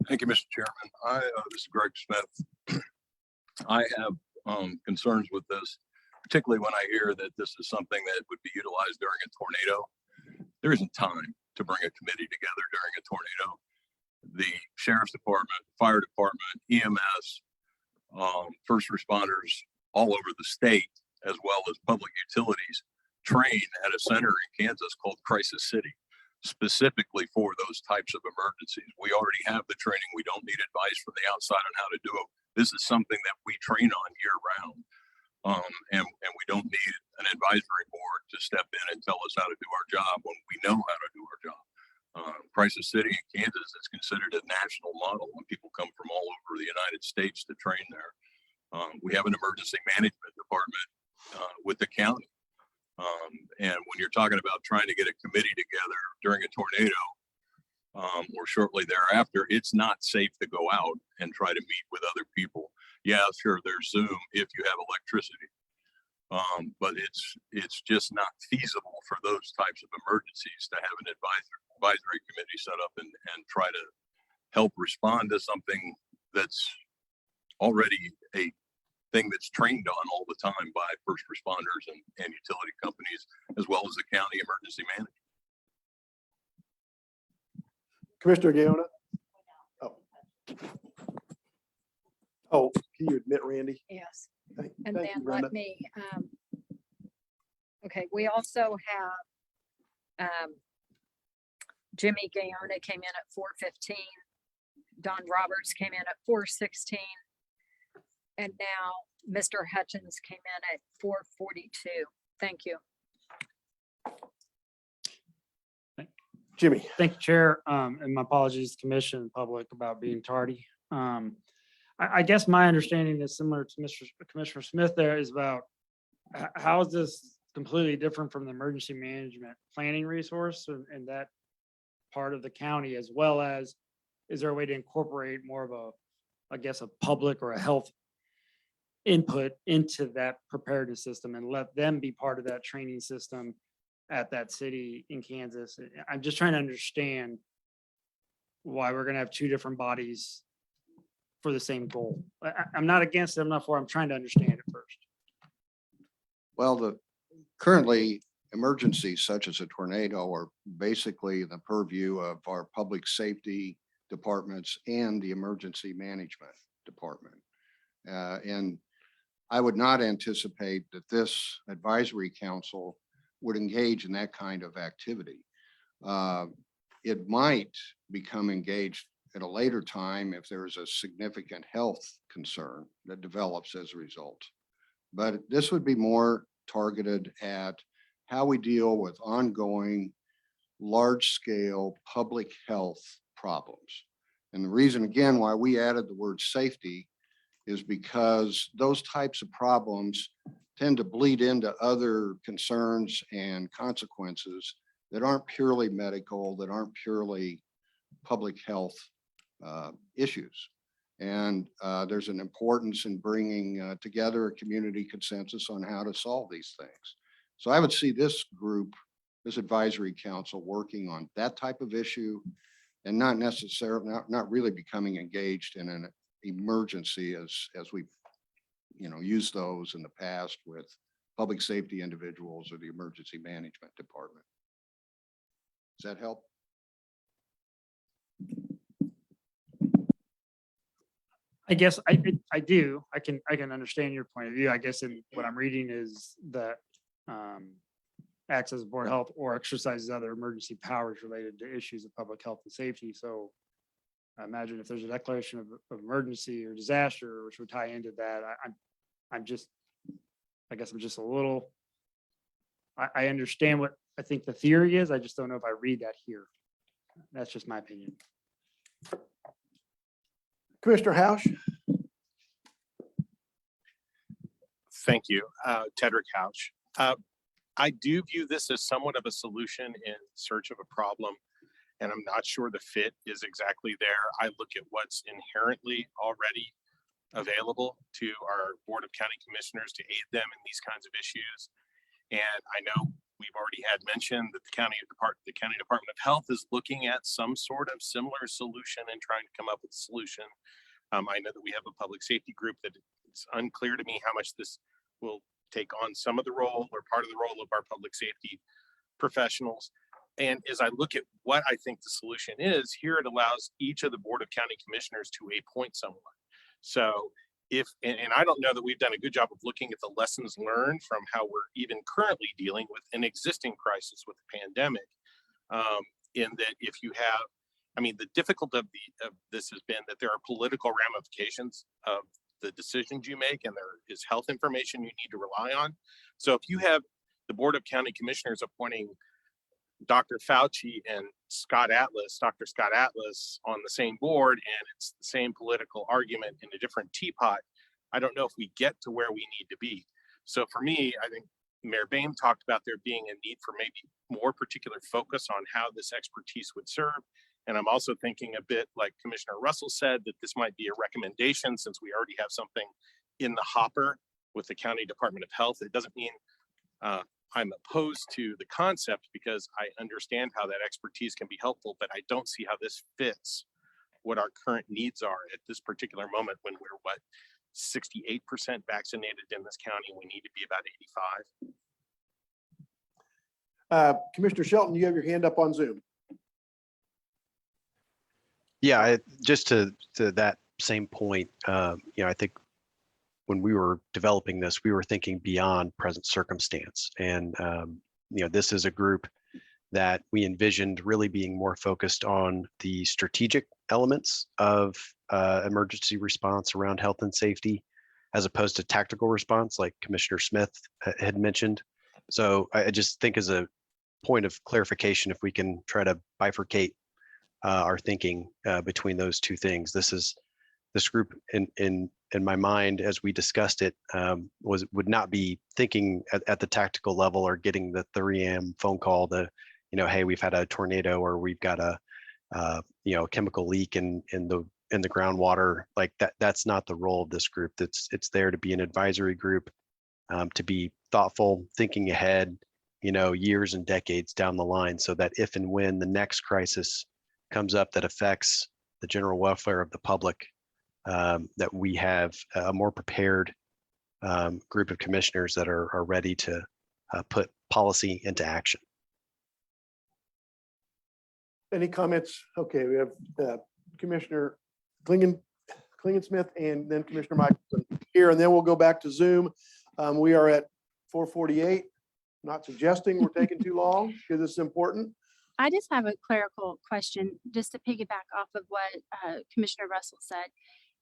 Thank you, Mr. Chairman. This is Greg Smith. I have concerns with this, particularly when I hear that this is something that would be utilized during a tornado. There isn't time to bring a committee together during a tornado. The Sheriff's Department, Fire Department, EMS, first responders all over the state, as well as public utilities, train at a center in Kansas called Crisis City, specifically for those types of emergencies. We already have the training. We don't need advice from the outside on how to do it. This is something that we train on year round. And we don't need an advisory board to step in and tell us how to do our job when we know how to do our job. Crisis City in Kansas is considered a national model when people come from all over the United States to train there. We have an emergency management department with the county. And when you're talking about trying to get a committee together during a tornado or shortly thereafter, it's not safe to go out and try to meet with other people. Yeah, sure, there's Zoom if you have electricity. But it's just not feasible for those types of emergencies to have an advisory committee set up and try to help respond to something that's already a thing that's trained on all the time by first responders and utility companies, as well as the county emergency manager. Commissioner Gaona. Oh, can you admit, Randy? Yes. Thank And thank then you, Brenda. let me, okay, we also have, Jimmy Gaona came in at 4:15. Don Roberts came in at 4:16. And now Mr. Hutchins came in at 4:42. Thank you. Jimmy. Thank you, Chair. And my apologies, Commission and public, about being tardy. I guess my understanding is similar to Commissioner Smith there, is about how is this completely different from the emergency management planning resource and that part of the county, as well as, is there a way to incorporate more of a, I guess, a public or a health input into that preparedness system and let them be part of that training system at that city in Kansas? I'm just trying to understand why we're gonna have two different bodies for the same goal. I'm not against it, I'm not for, I'm trying to understand it first. Well, currently emergencies such as a tornado are basically the purview of our public safety departments and the emergency management department. And I would not anticipate that this advisory council would engage in that kind of activity. It might become engaged at a later time if there is a significant health concern that develops as a result. But this would be more targeted at how we deal with ongoing large-scale public health problems. And the reason, again, why we added the word safety is because those types of problems tend to bleed into other concerns and consequences that aren't purely medical, that aren't purely public health issues. And there's an importance in bringing together a community consensus on how to solve these things. So I would see this group, this advisory council, working on that type of issue and not necessarily, not really becoming engaged in an emergency as we, used those in the past with public safety individuals or the emergency management department. Does that help? I guess I do. I can understand your point of view. I guess in what I'm reading is that acts as a board of health or exercises other emergency powers related to issues of public health and safety. So I imagine if there's a declaration of emergency or disaster, which would tie into that, I guess I'm just a little, I understand what I think the theory is. I just don't know if I read that here. That's just my opinion. Commissioner Housh. Thank you, Tedrick Houch. I do view this as somewhat of a solution in search of a problem, and I'm not sure the fit is exactly there. I look at what's inherently already available to our Board of County Commissioners to aid them in these kinds of issues. And I know we've already had mentioned that the County Department of Health is looking at some sort of similar solution and trying to come up with a solution. I know that we have a public safety group that it's unclear to me how much this will take on some of the role or part of the role of our public safety professionals. And as I look at what I think the solution is, here it allows each of the Board of County Commissioners to appoint someone. So and I don't know that we've done a good job of looking at the lessons learned from how we're even currently dealing with an existing crisis with the pandemic. In that if you have, the difficulty of this has been that there are political ramifications of the decisions you make, and there is health information you need to rely on. So if you have the Board of County Commissioners appointing Dr. Fauci and Dr. Scott Atlas on the same board, and it's the same political argument in a different teapot, I don't know if we get to where we need to be. So for me, I think Mayor Boehm talked about there being a need for maybe more particular focus on how this expertise would serve. And I'm also thinking a bit like Commissioner Russell said, that this might be a recommendation since we already have something in the hopper with the County Department of Health. It doesn't mean I'm opposed to the concept, because I understand how that expertise can be helpful, but I don't see how this fits what our current needs are at this particular moment when we're 68% vaccinated in this county. We need to be about 85. Commissioner Shelton, you have your hand up on Zoom. Yeah, just to that same point, I think when we were developing this, we were thinking beyond present circumstance. And, this is a group that we envisioned really being more focused on the strategic elements of emergency response around health and safety, as opposed to tactical response, like Commissioner Smith had mentioned. So I just think as a point of clarification, if we can try to bifurcate our thinking between those two things. This group in my mind, as we discussed it, would not be thinking at the tactical level or getting the 3 a.m. phone call to, hey, we've had a tornado or we've got a chemical leak in the groundwater. Like that's not the role of this group. It's there to be an advisory group, to be thoughtful, thinking ahead, years and decades down the line, so that if and when the next crisis comes up that affects the general welfare of the public, that we have a more prepared group of commissioners that are ready to put policy into action. Any comments? Okay, we have Commissioner Klingensmith and then Commissioner Michaelson here, and then we'll go back to Zoom. We are at 4:48. Not suggesting we're taking too long because it's important. I just have a clerical question, just to piggyback off of what Commissioner Russell said.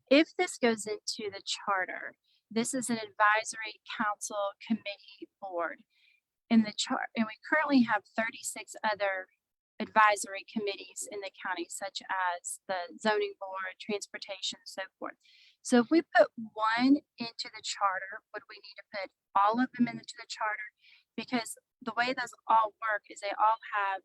If this goes into the charter, this is an advisory council committee board. In the chart, and we currently have 36 other advisory committees in the county, such as the zoning board, transportation, and so forth. So if we put one into the charter, would we need to put all of them into the charter? Because the way those all work is they all have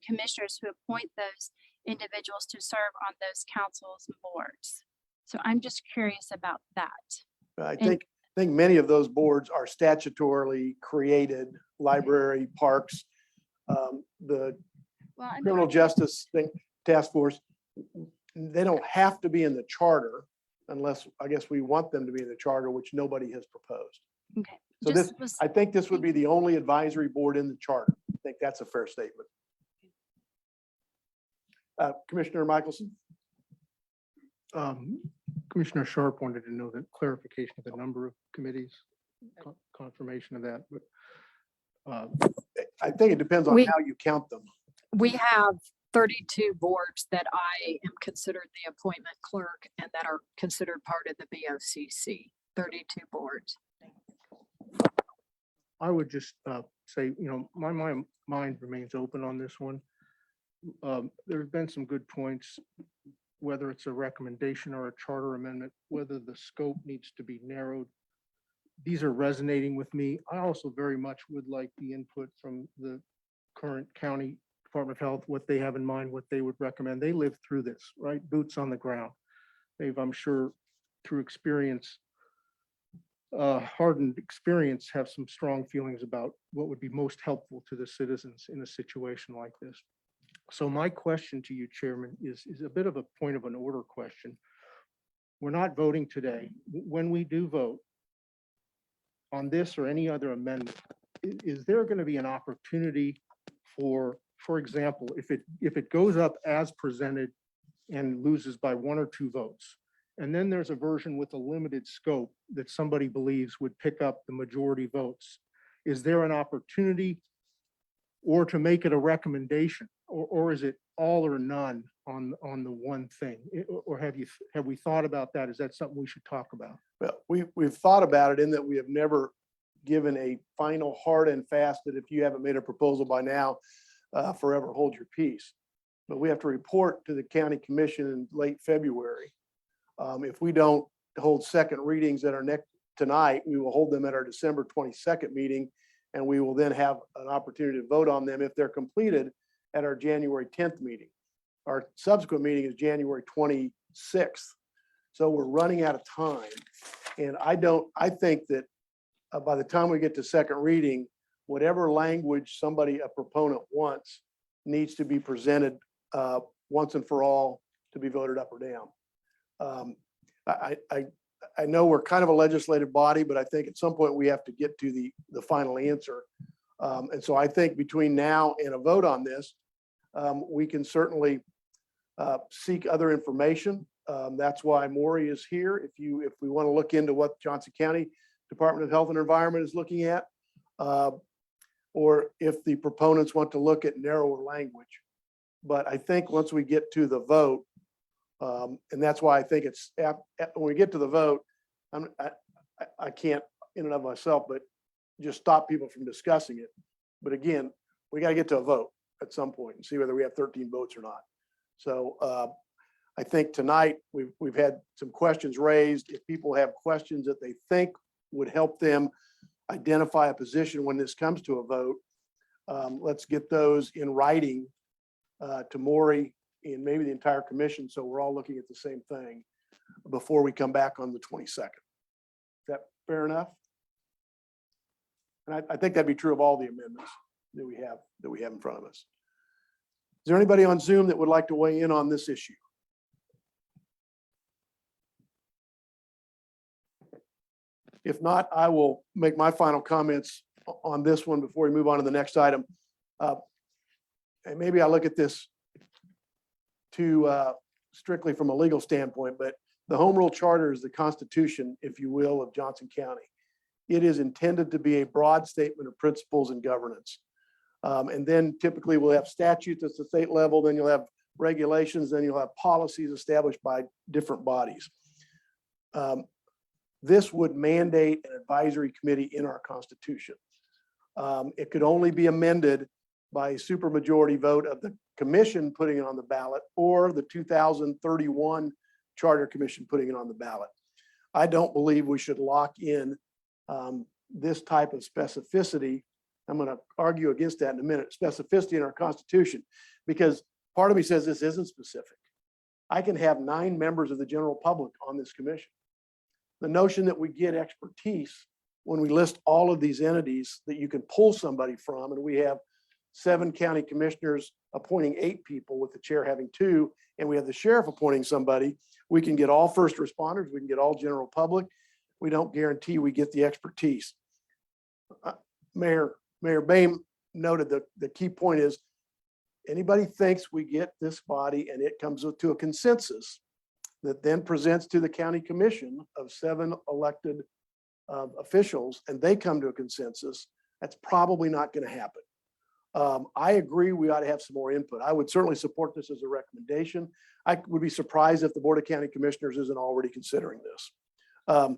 commissioners who appoint those individuals to serve on those councils and boards. So I'm just curious about that. I think many of those boards are statutorily created, library, parks, the criminal justice task force. They don't have to be in the charter unless, I guess, we want them to be in the charter, which nobody has proposed. Okay. So I think this would be the only advisory board in the charter. I think that's a fair statement. Commissioner Michaelson. Commissioner Sharp wanted to know the clarification of the number of committees, confirmation of that, but I think it depends on how you count them. We have 32 boards that I am considered the appointment clerk and that are considered part of the BOCC, 32 boards. I would just say, my mind remains open on this one. There's been some good points, whether it's a recommendation or a charter amendment, whether the scope needs to be narrowed. These are resonating with me. I also very much would like the input from the current county Department of Health, what they have in mind, what they would recommend. They lived through this, right? Boots on the ground. They've, I'm sure, through experience, hardened experience, have some strong feelings about what would be most helpful to the citizens in a situation like this. So my question to you, Chairman, is a bit of a point of an order question. We're not voting today. When we do vote on this or any other amendment, is there going to be an opportunity for example, if it goes up as presented and loses by 1 or 2 votes, and then there's a version with a limited scope that somebody believes would pick up the majority votes, is there an opportunity or to make it a recommendation, or is it all or none on the one thing? Or have we thought about that? Is that something we should talk about? Well, we've thought about it in that we have never given a final hard and fast that if you haven't made a proposal by now, forever hold your peace. But we have to report to the county commission in late February. If we don't hold second readings that are tonight, we will hold them at our December 22nd meeting, and we will then have an opportunity to vote on them if they're completed at our January 10th meeting. Our subsequent meeting is January 26th. So we're running out of time. And I think that by the time we get to second reading, whatever language a proponent wants needs to be presented once and for all to be voted up or down. I know we're kind of a legislative body, but I think at some point we have to get to the final answer. And so I think between now and a vote on this, we can certainly seek other information That's why Maury is here. If we want to look into what Johnson County Department of Health and Environment is looking at, or if the proponents want to look at narrower language. But I think once we get to the vote, and that's why I think it's, when we get to the vote, I can't in and of myself, but just stop people from discussing it. But again, we got to get to a vote at some point and see whether we have 13 votes or not. So I think tonight we've had some questions raised. If people have questions that they think would help them identify a position when this comes to a vote, let's get those in writing to Maury and maybe the entire commission, so we're all looking at the same thing before we come back on the 22nd. Is that fair enough? And I think that'd be true of all the amendments that we have in front of us. Is there anybody on Zoom that would like to weigh in on this issue? If not, I will make my final comments on this one before we move on to the next item. And maybe I look at this too strictly from a legal standpoint, but the Home Rule Charter is the Constitution, if you will, of Johnson County. It is intended to be a broad statement of principles and governance. And then typically we'll have statutes at the state level, then you'll have regulations, then you'll have policies established by different bodies. This would mandate an advisory committee in our Constitution. It could only be amended by a supermajority vote of the commission putting it on the ballot or the 2031 Charter Commission putting it on the ballot. I don't believe we should lock in this type of specificity. I'm going to argue against that in a minute, specificity in our Constitution, because part of me says this isn't specific. I can have 9 members of the general public on this commission. The notion that we get expertise when we list all of these entities that you can pull somebody from, and we have 7 county commissioners appointing 8 people with the chair having 2, and we have the sheriff appointing somebody, we can get all first responders, we can get all general public. We don't guarantee we get the expertise. Mayor Boehm noted that the key point is anybody thinks we get this body and it comes to a consensus that then presents to the county commission of 7 elected officials and they come to a consensus, that's probably not going to happen. I agree we ought to have some more input. I would certainly support this as a recommendation. I would be surprised if the Board of County Commissioners isn't already considering this.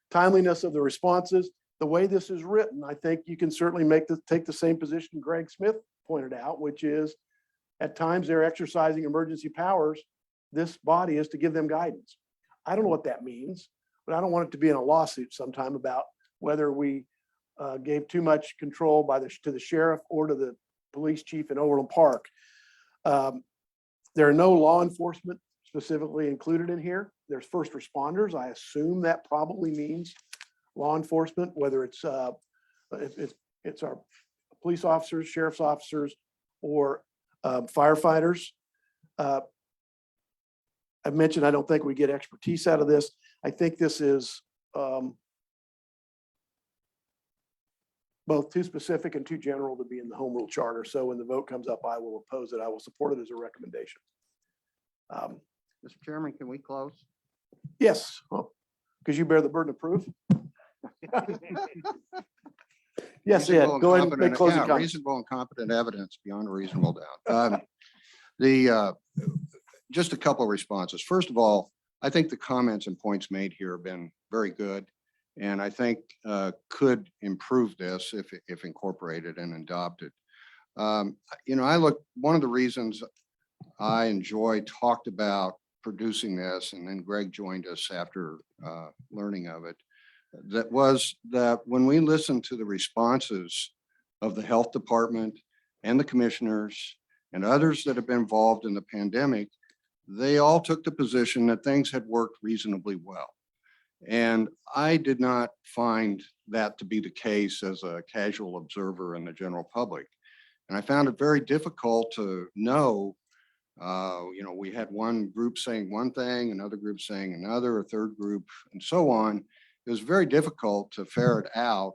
Timeliness of the responses, the way this is written, I think you can certainly take the same position Greg Smith pointed out, which is at times they're exercising emergency powers. This body is to give them guidance. I don't know what that means, but I don't want it to be in a lawsuit sometime about whether we gave too much control to the sheriff or to the police chief in Overland Park. There are no law enforcement specifically included in here. There's first responders. I assume that probably means law enforcement, whether it's our police officers, sheriff's officers, or firefighters. I've mentioned I don't think we get expertise out of this. I think this is both too specific and too general to be in the Home Rule Charter. So when the vote comes up, I will oppose it. I will support it as a recommendation. Mr. Chairman, can we close? Yes, because you bear the burden of proof. Yes, Ed, go ahead and make closing comments. Reasonable and competent evidence beyond a reasonable doubt. Just a couple of responses. First of all, I think the comments and points made here have been very good, and I think could improve this if incorporated and adopted. One of the reasons I enjoy talked about producing this, and then Greg joined us after learning of it, that was that when we listened to the responses of the health department and the commissioners and others that have been involved in the pandemic, they all took the position that things had worked reasonably well. And I did not find that to be the case as a casual observer in the general public. And I found it very difficult to know, we had one group saying one thing, another group saying another, a third group, and so on. It was very difficult to ferret out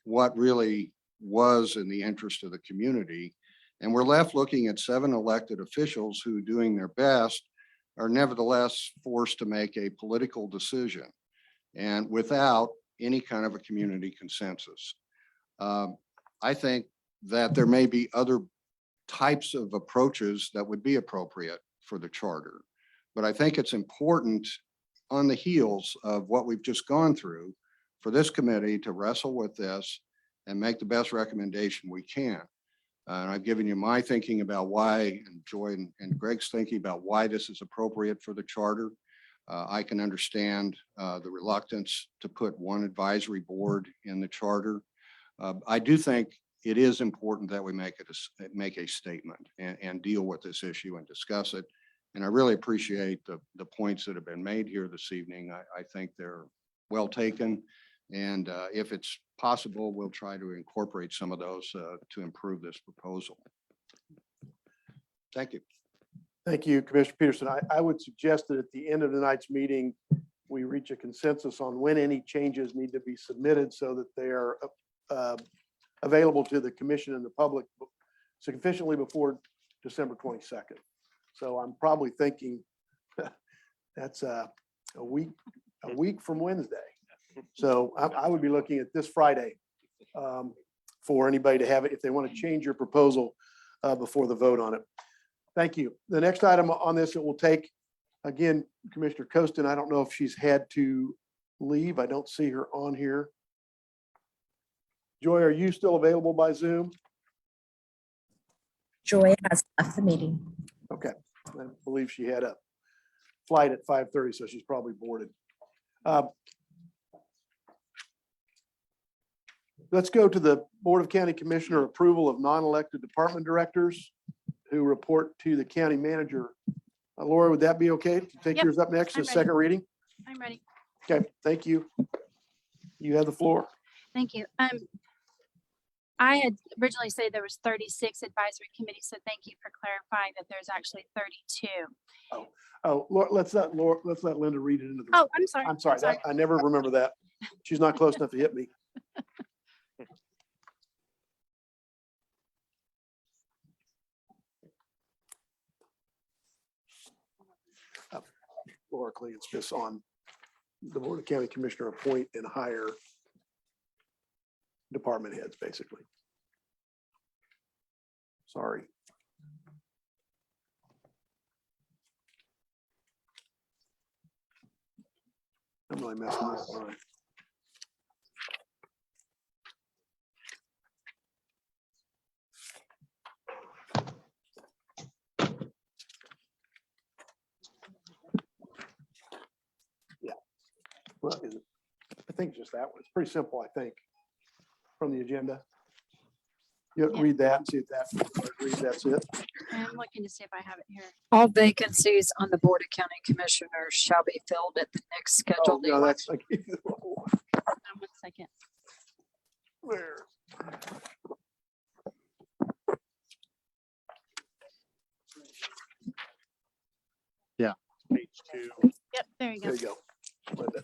what really was in the interest of the community. And we're left looking at 7 elected officials who, doing their best, are nevertheless forced to make a political decision and without any kind of a community consensus. I think that there may be other types of approaches that would be appropriate for the charter. But I think it's important on the heels of what we've just gone through for this committee to wrestle with this and make the best recommendation we can. And I've given you my thinking about why, and Joy and Greg's thinking about why this is appropriate for the charter. I can understand the reluctance to put one advisory board in the charter. I do think it is important that we make a statement and deal with this issue and discuss it. And I really appreciate the points that have been made here this evening. I think they're well taken. And if it's possible, we'll try to incorporate some of those to improve this proposal. Thank you. Thank you, Commissioner Peterson. I would suggest that at the end of tonight's meeting, we reach a consensus on when any changes need to be submitted so that they are available to the commission and the public sufficiently before December 22nd. So I'm probably thinking that's a week from Wednesday. So I would be looking at this Friday for anybody to have it if they want to change your proposal before the vote on it. Thank you. The next item on this, it will take, again, Commissioner Costin, I don't know if she's had to leave. I don't see her on here. Joy, are you still available by Zoom? Joy has left the meeting. Okay, I believe she had a flight at 5:30, so she's probably boarded. Let's go to the Board of County Commissioner approval of non-elected department directors who report to the county manager. Laura, would that be okay? Take Yep, yours up next, I'm the ready. second reading. I'm ready. Okay, thank you. You have the floor. Thank you. I had originally said there was 36 advisory committees, so thank you for clarifying that there's actually 32. Oh, let's let Linda read it into the. Oh, I'm sorry. I'm sorry. I never remember that. She's not close enough to hit me. Laura Cleans just on the Board of County Commissioner appoint and hire department heads, basically. Sorry. I'm really messing this up. Yeah. Well, I think just that one. It's pretty simple, I think, from the agenda. You have to read that and see if that's it. I'm looking to see if I have it here. All vacancies on the Board of County Commissioners shall be filled at the next scheduled No, that's election. like. 1 second. Where? Yeah, page 2. Yep, there you go. There you go. Linda.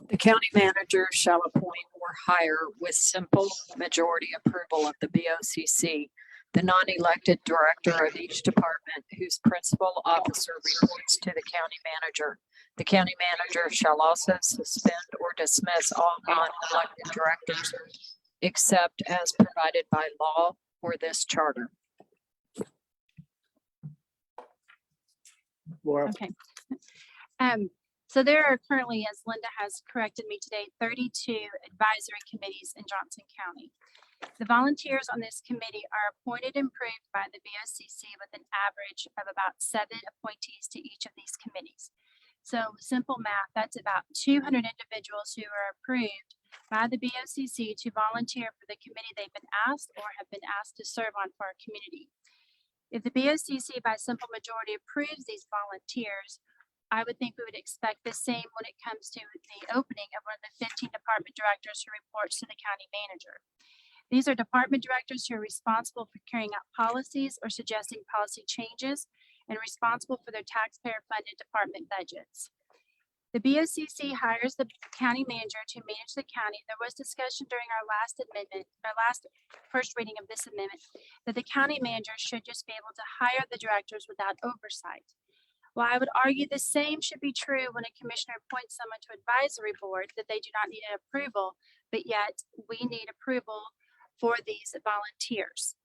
The county manager shall appoint or hire with simple majority approval of the BOCC, the non-elected director of each department whose principal officer reports to the county manager. The county manager shall also suspend or dismiss all non-elected directors except as provided by law or this charter. Laura. Okay. So there are currently, as Linda has corrected me today, 32 advisory committees in Johnson County. The volunteers on this committee are appointed and approved by the BOCC with an average of about 7 appointees to each of these committees. So simple math, that's about 200 individuals who are approved by the BOCC to volunteer for the committee they've been asked or have been asked to serve on for our community. If the BOCC by simple majority approves these volunteers, I would think we would expect the same when it comes to the opening of one of the 15 department directors who reports to the county manager. These are department directors who are responsible for carrying out policies or suggesting policy changes and responsible for their taxpayer-funded department budgets. The BOCC hires the county manager to manage the county. There was discussion during our last first reading of this amendment, that the county manager should just be able to hire the directors without oversight. While I would argue the same should be true when a commissioner appoints someone to advisory board, that they do not need an approval, but yet we need approval for these volunteers.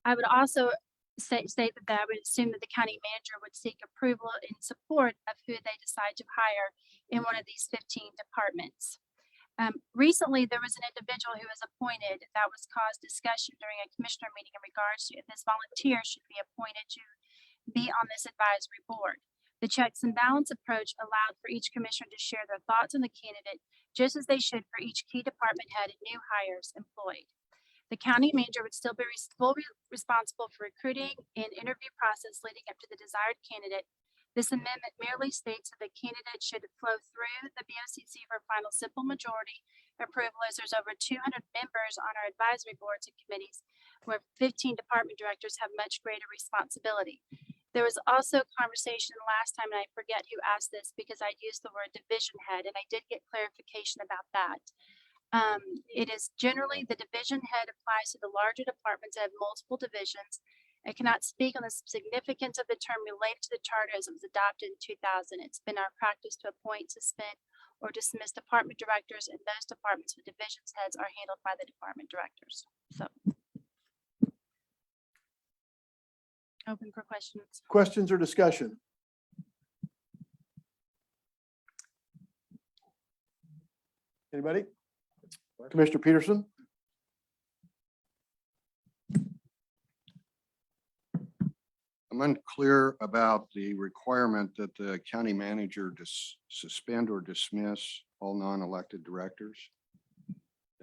I would also state that I would assume that the county manager would seek approval in support of who they decide to hire in one of these 15 departments. Recently, there was an individual who was appointed that was caused discussion during a commissioner meeting in regards to if this volunteer should be appointed to be on this advisory board. The checks and balance approach allowed for each commissioner to share their thoughts on the candidate, just as they should for each key department head and new hires employed. The county manager would still be fully responsible for recruiting and interview process leading up to the desired candidate. This amendment merely states that the candidate should flow through the BOCC for final simple majority approval, as there's over 200 members on our advisory boards and committees, where 15 department directors have much greater responsibility. There was also conversation last time, and I forget who asked this because I used the word division head, and I did get clarification about that. It is generally the division head applies to the larger departments that have multiple divisions. I cannot speak on the significance of the term related to the charter as it was adopted in 2000. It's been our practice to appoint, suspend, or dismiss department directors, and those departments with divisions heads are handled by the department directors. So, open for questions. Questions or discussion? Anybody? Commissioner Peterson? I'm unclear about the requirement that the county manager suspend or dismiss all non-elected directors.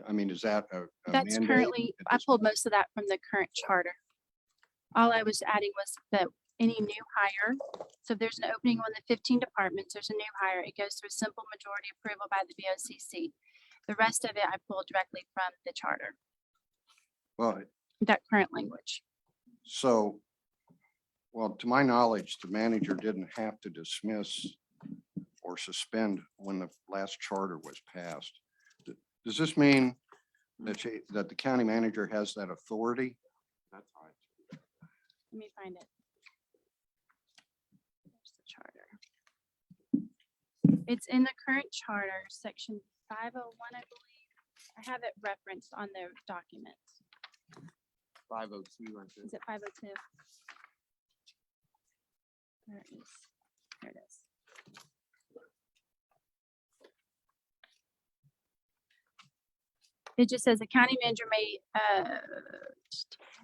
I mean, is that a That's mandate currently, at I this pulled most of that from the current charter. All I was adding was that any new hire, so if there's an opening on the 15 departments, there's a new hire, it goes through simple majority approval by the BOCC. The rest of it I pulled directly from the charter, Well, that current language. so, well, to my knowledge, the manager didn't have to dismiss or suspend when the last charter was passed. Does this mean that that the county manager has that authority? Let me find it. There's the charter. It's in the current charter, section 501, I believe. I have it referenced on the documents. 502, I think. Is it 502? There it is. There it is. It just says the county manager may,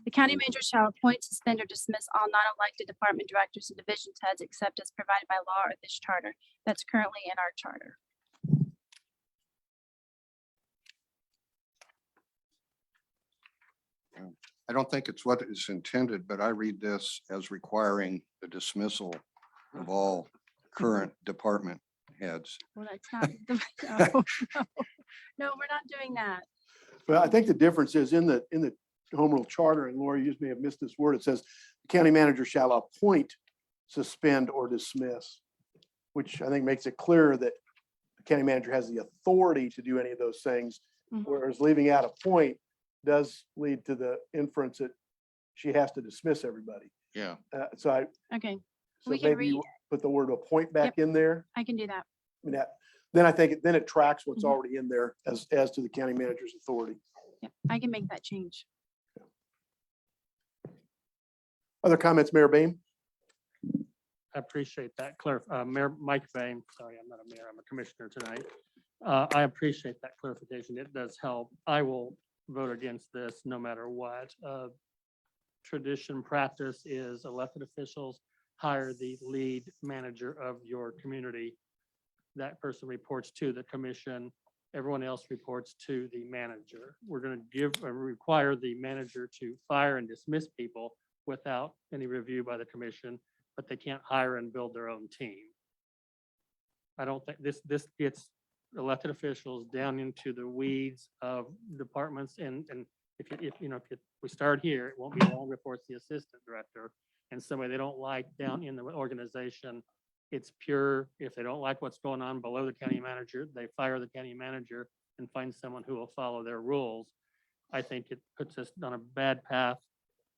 the county manager shall appoint, suspend, or dismiss all non-elected department directors and division heads except as provided by law or this charter. That's currently in our charter. I don't think it's what is intended, but I read this as requiring the dismissal of all current department heads. Well, that's not, no, no, we're not doing that. Well, I think the difference is in the home rule charter, and Laura, you just may have missed this word. It says the county manager shall appoint, suspend, or dismiss, which I think makes it clear that the county manager has the authority to do any of those things, whereas leaving out appoint does lead to the inference that she has to dismiss everybody. Yeah. Okay, So we can maybe you read. put the word appoint back in there. I can do that. I mean, then I think, then it tracks what's already in there as to the county manager's authority. Yep, I can make that change. Other comments, Mayor Bain? I appreciate that, Mayor Mike Bain, sorry, I'm not a mayor, I'm a commissioner tonight. I appreciate that clarification. It does help. I will vote against this no matter what. Tradition practice is elected officials hire the lead manager of your community. That person reports to the commission. Everyone else reports to the manager. We're going to require the manager to fire and dismiss people without any review by the commission, but they can't hire and build their own team. I don't think this gets elected officials down into the weeds of departments. And if we start here, it won't be long before it's the assistant director and somebody they don't like down in the organization. It's pure, if they don't like what's going on below the county manager, they fire the county manager and find someone who will follow their rules. I think it puts us on a bad path.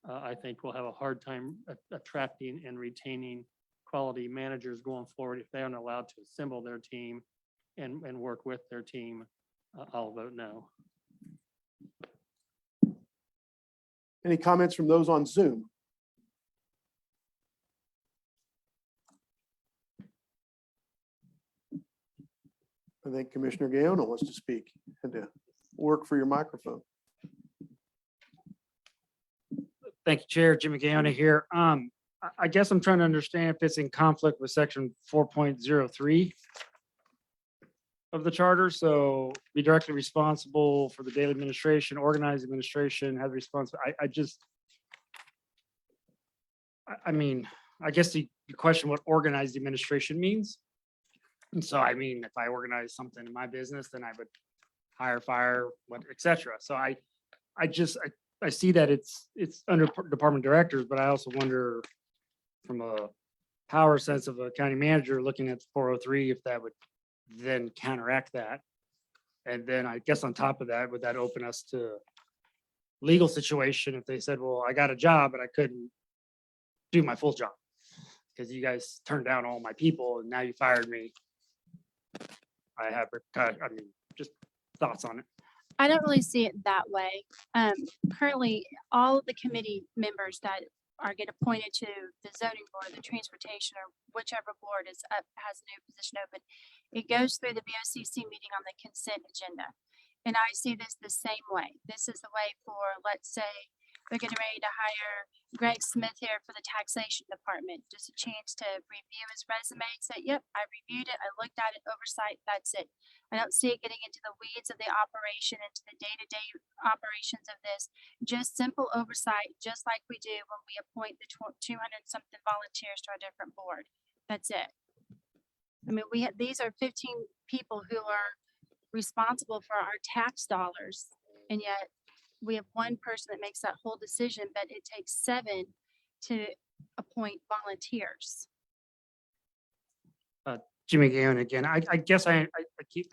I think we'll have a hard time attracting and retaining quality managers going forward, if they aren't allowed to assemble their team and work with their team, I'll vote no. Any comments from those on Zoom? I think Commissioner Gaona wants to speak and to work for your microphone. Thank you, Chair. Jimmy Gaona here. I guess I'm trying to understand if it's in conflict with section 4.03 of the charter. So be directly responsible for the daily administration, organized administration, have responsible. I mean, I guess you question what organized administration means. And so, I mean, if I organize something in my business, then I would hire, fire, what, et cetera. So I see that it's under department directors, but I also wonder from a power sense of a county manager looking at 403, if that would then counteract that. And then I guess on top of that, would that open us to legal situation if they said, well, I got a job, but I couldn't do my full job because you guys turned down all my people and now you fired me. I mean, just thoughts on it. I don't really see it that way. Currently, all of the committee members that are get appointed to the zoning board, the transportation, or whichever board is up, has a new position open, it goes through the BOCC meeting on the consent agenda. And I see this the same way. This is the way for, let's say, we're getting ready to hire Greg Smith here for the taxation department. Just a chance to review his resume and say, yep, I reviewed it, I looked at it, oversight, that's it. I don't see it getting into the weeds of the operation, into the day-to-day operations of this. Just simple oversight, just like we do when we appoint the 200 something volunteers to a different board. That's it. I mean, these are 15 people who are responsible for our tax dollars, and yet we have one person that makes that whole decision, but it takes 7 to appoint volunteers. Jimmy Gaon again. I guess I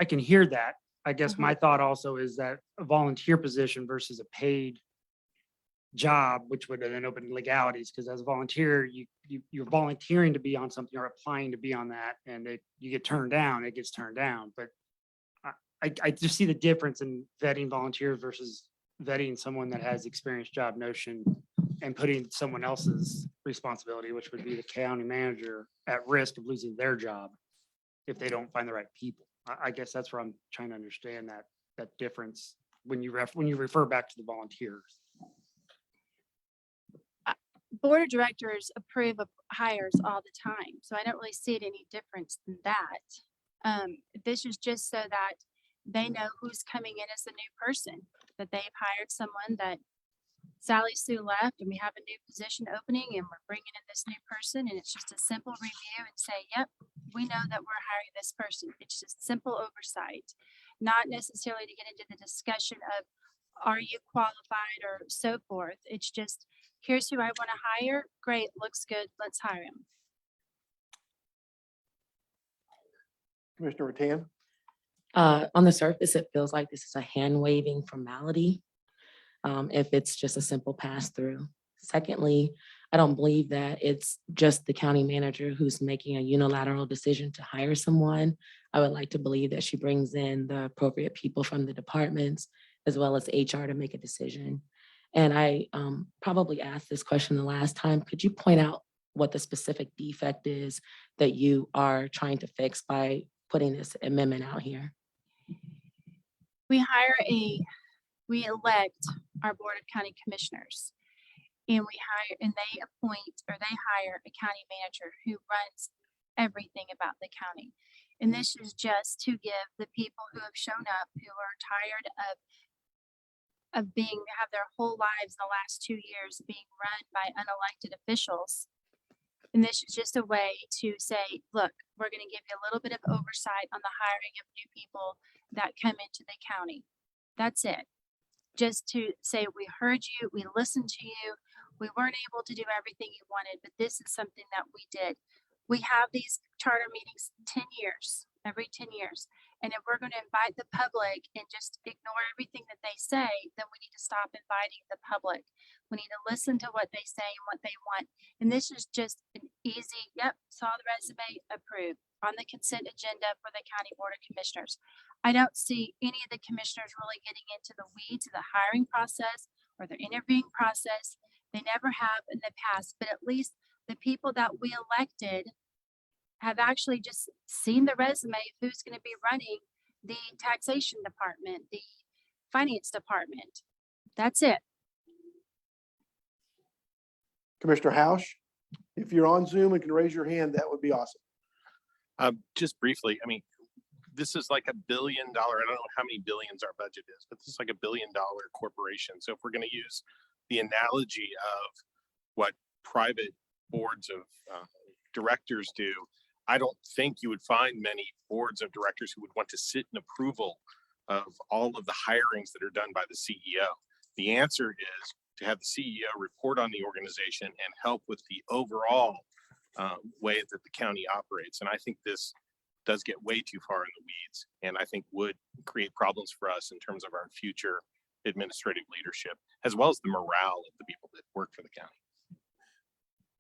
can hear that. I guess my thought also is that a volunteer position versus a paid job, which would then open legalities, because as a volunteer, you're volunteering to be on something or applying to be on that, and you get turned down, it gets turned down. But I just see the difference in vetting volunteers versus vetting someone that has experienced job notion and putting someone else's responsibility, which would be the county manager, at risk of losing their job if they don't find the right people. I guess that's where I'm trying to understand that difference when you refer back to the volunteers. Board of directors approve of hires all the time, so I don't really see it any difference than that. This is just so that they know who's coming in as the new person, that they've hired someone, that Sally Sue left and we have a new position opening and we're bringing in this new person, and it's just a simple review and say, yep, we know that we're hiring this person. It's just simple oversight, not necessarily to get into the discussion of, are you qualified or so forth. It's just, here's who I want to hire. Great, looks good, let's hire him. Commissioner Rattan? On the surface, it feels like this is a hand waving formality. If it's just a simple pass through. Secondly, I don't believe that it's just the county manager who's making a unilateral decision to hire someone. I would like to believe that she brings in the appropriate people from the departments as well as HR to make a decision. And I probably asked this question the last time. Could you point out what the specific defect is that you are trying to fix by putting this amendment out here? We elect our Board of County Commissioners, and they appoint, or they hire a county manager who runs everything about the county. And this is just to give the people who have shown up, who are tired of have their whole lives the last 2 years being run by unelected officials. And this is just a way to say, look, we're going to give you a little bit of oversight on the hiring of new people that come into the county. That's it. Just to say, we heard you, we listened to you, we weren't able to do everything you wanted, but this is something that we did. We have these charter meetings 10 years, every 10 years. And if we're going to invite the public and just ignore everything that they say, then we need to stop inviting the public. We need to listen to what they say and what they want. And this is just an Easy, yep, saw the resume, approved. On the consent agenda for the County Board of Commissioners. I don't see any of the commissioners really getting into the weeds of the hiring process or the interviewing process. They never have in the past, but at least the people that we elected have actually just seen the resume of who's going to be running the taxation department, the finance department. That's it. Commissioner Hausch, if you're on Zoom and can raise your hand, that would be awesome. Just briefly, I mean, this is like $1 billion. I don't know how many billions our budget is, but this is like $1 billion corporation. So if we're going to use the analogy of what private boards of directors do, I don't think you would find many boards of directors who would want to sit in approval of all of the hirings that are done by the CEO. The answer is to have the CEO report on the organization and help with the overall way that the county operates. And I think this does get way too far in the weeds, and I think would create problems for us in terms of our future administrative leadership, as well as the morale of the people that work for the county.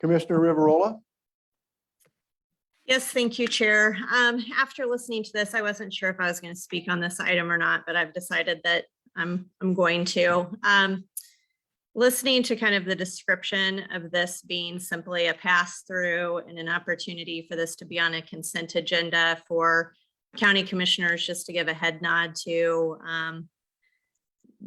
Commissioner Riverola. Yes, thank you, Chair. After listening to this, I wasn't sure if I was going to speak on this item or not, but I've decided that I'm going to. Listening to kind of the description of this being simply a pass-through and an opportunity for this to be on a consent agenda for county commissioners, just to give a head nod to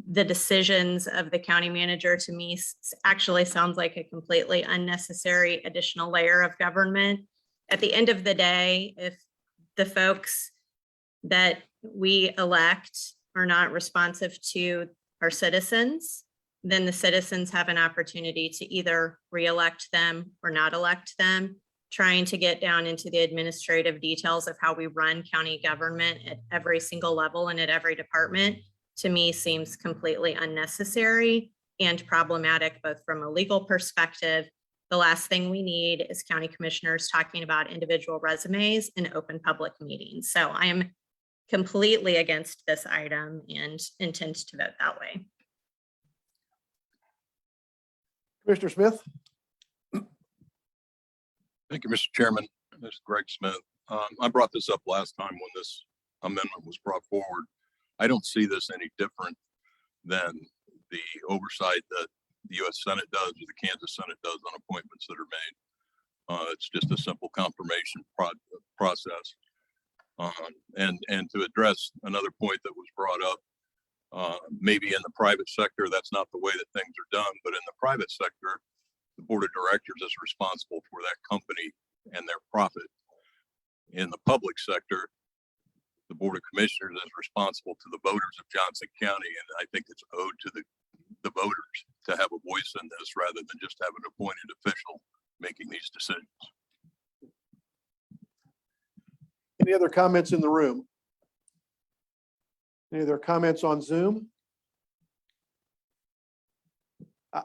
the decisions of the county manager, to me actually sounds like a completely unnecessary additional layer of government. At the end of the day, if the folks that we elect are not responsive to our citizens, then the citizens have an opportunity to either re-elect them or not elect them. Trying to get down into the administrative details of how we run county government at every single level and at every department, to me seems completely unnecessary and problematic, both from a legal perspective. The last thing we need is county commissioners talking about individual resumes in open public meetings. So I am completely against this item and intend to vote that way. Commissioner Smith. Thank you, Mr. Chairman. This is Greg Smith. I brought this up last time when this amendment was brought forward. I don't see this any different than the oversight that the U.S. Senate does or the Kansas Senate does on appointments that are made. It's just a simple confirmation process. And to address another point that was brought up, maybe in the private sector, that's not the way that things are done, but in the private sector, the board of directors is responsible for that company and their profit. In the public sector, the board of commissioners is responsible to the voters of Johnson County, and I think it's owed to the voters to have a voice in this rather than just have an appointed official making these decisions. Any other comments in the room? Any other comments on Zoom?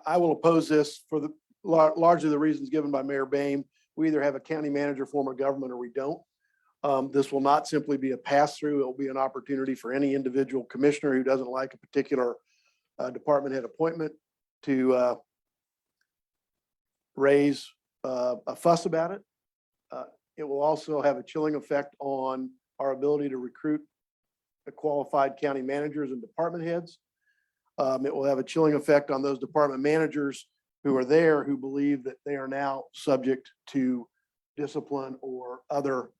I will oppose this for the largely the reasons given by Mayor Boehm. We either have a county manager form of government or we don't. This will not simply be a pass-through. It will be an opportunity for any individual commissioner who doesn't like a particular department head appointment to raise a fuss about it. It will also have a chilling effect on our ability to recruit the qualified county managers and department heads. It will have a chilling effect on those department managers who are there who believe that they are now subject to discipline or other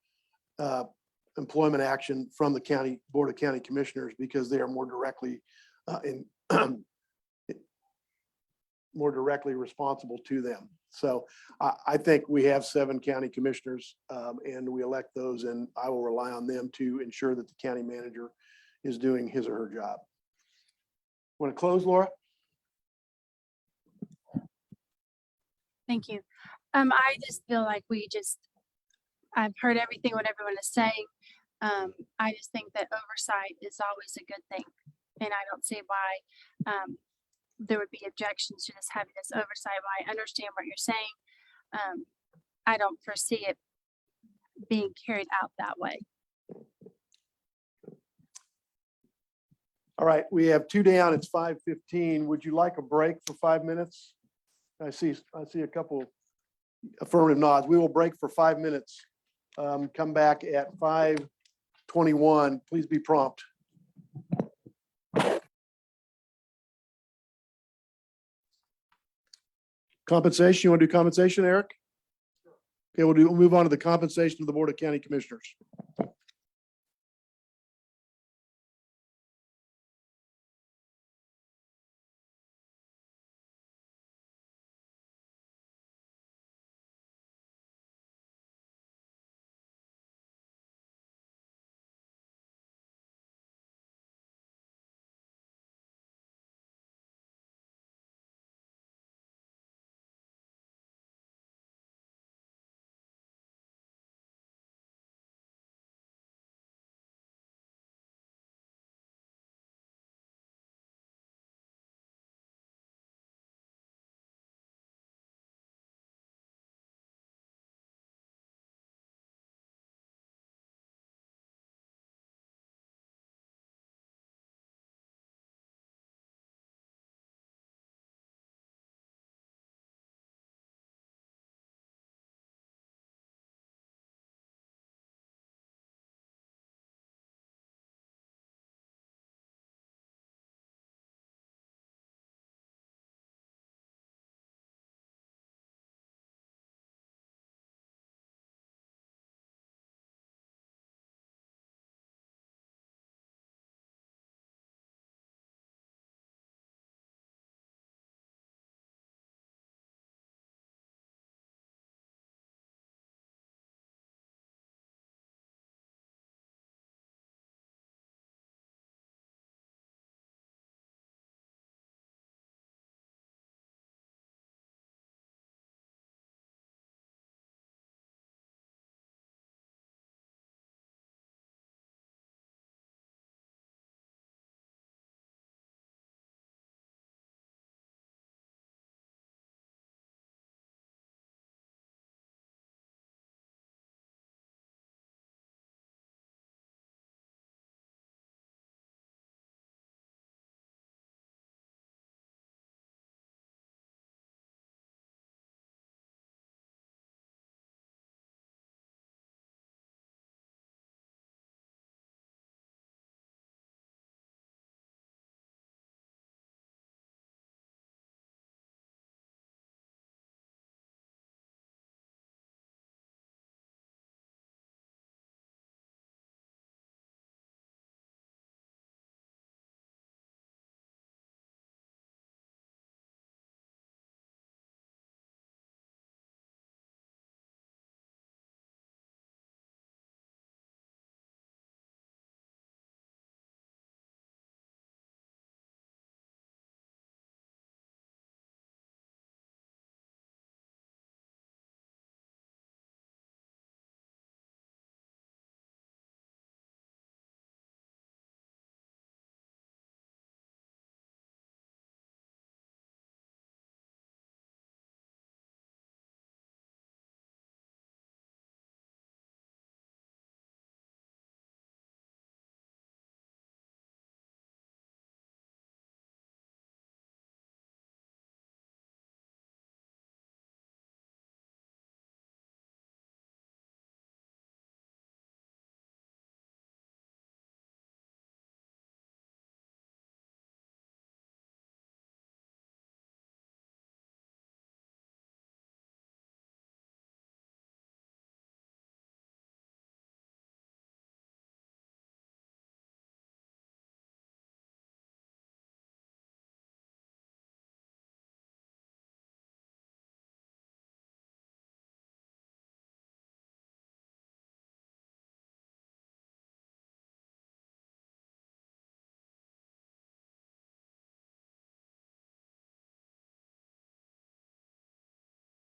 employment action from the county board of county commissioners because they are more directly more directly responsible to them. So I think we have 7 county commissioners and we elect those, and I will rely on them to ensure that the county manager is doing his or her job. Want to close, Laura? Thank you. I just feel like I've heard everything what everyone is saying. I just think that oversight is always a good thing. And I don't see why there would be objections to just having this oversight. While I understand what you're saying, I don't foresee it being carried out that way. All right, we have 2 down. It's 5:15. Would you like a break for 5 minutes? I see a couple Affirmative nods. We will break for 5 minutes. Come back at 5:21. Please be prompt. Compensation, you want to do compensation, Eric? Okay, we'll move on to the compensation of the Board of County Commissioners.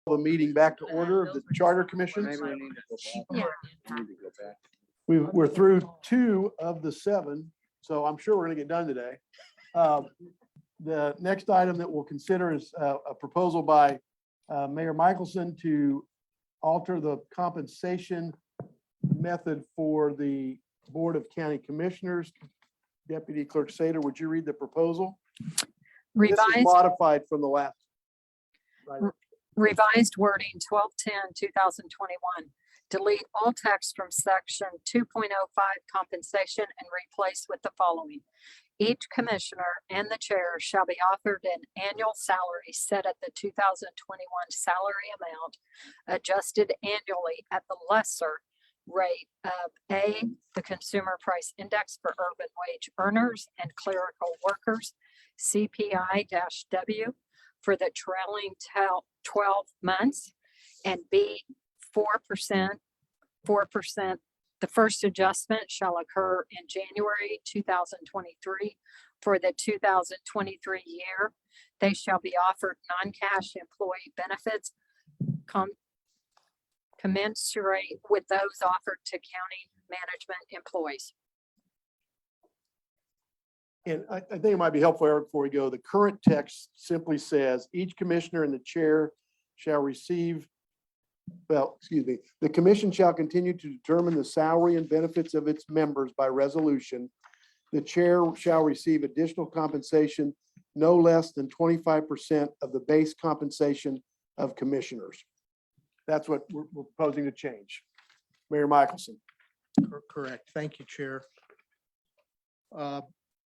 The meeting back to order of the Charter Commission. We're through 2 of the 7, so I'm sure we're going to get done today. The next item that we'll consider is a proposal by Mayor Michaelson to alter the compensation method for the Board of County Commissioners. Deputy Clerk Sater, would you read the proposal? This is Revised. modified from the last. Right. Revised wording 12/10/2021. Delete all text from section 2.05 compensation and replace with the following. Each commissioner and the chair shall be offered an annual salary set at the 2021 salary amount, adjusted annually at the lesser rate of A, the consumer price index for urban wage earners and clerical workers, CPI-W, for the trailing 12 months, and B, 4%. The first adjustment shall occur in January 2023 for the 2023 year. They shall be offered non-cash employee benefits commensurate with those offered to county management employees. And I think it might be helpful, Eric, before we go, the current text simply says each commissioner and the chair shall receive, well, excuse me, the commission shall continue to determine the salary and benefits of its members by resolution. The chair shall receive additional compensation no less than 25% of the base compensation of commissioners. That's what we're proposing to change. Mayor Michaelson. Correct. Thank you, Chair.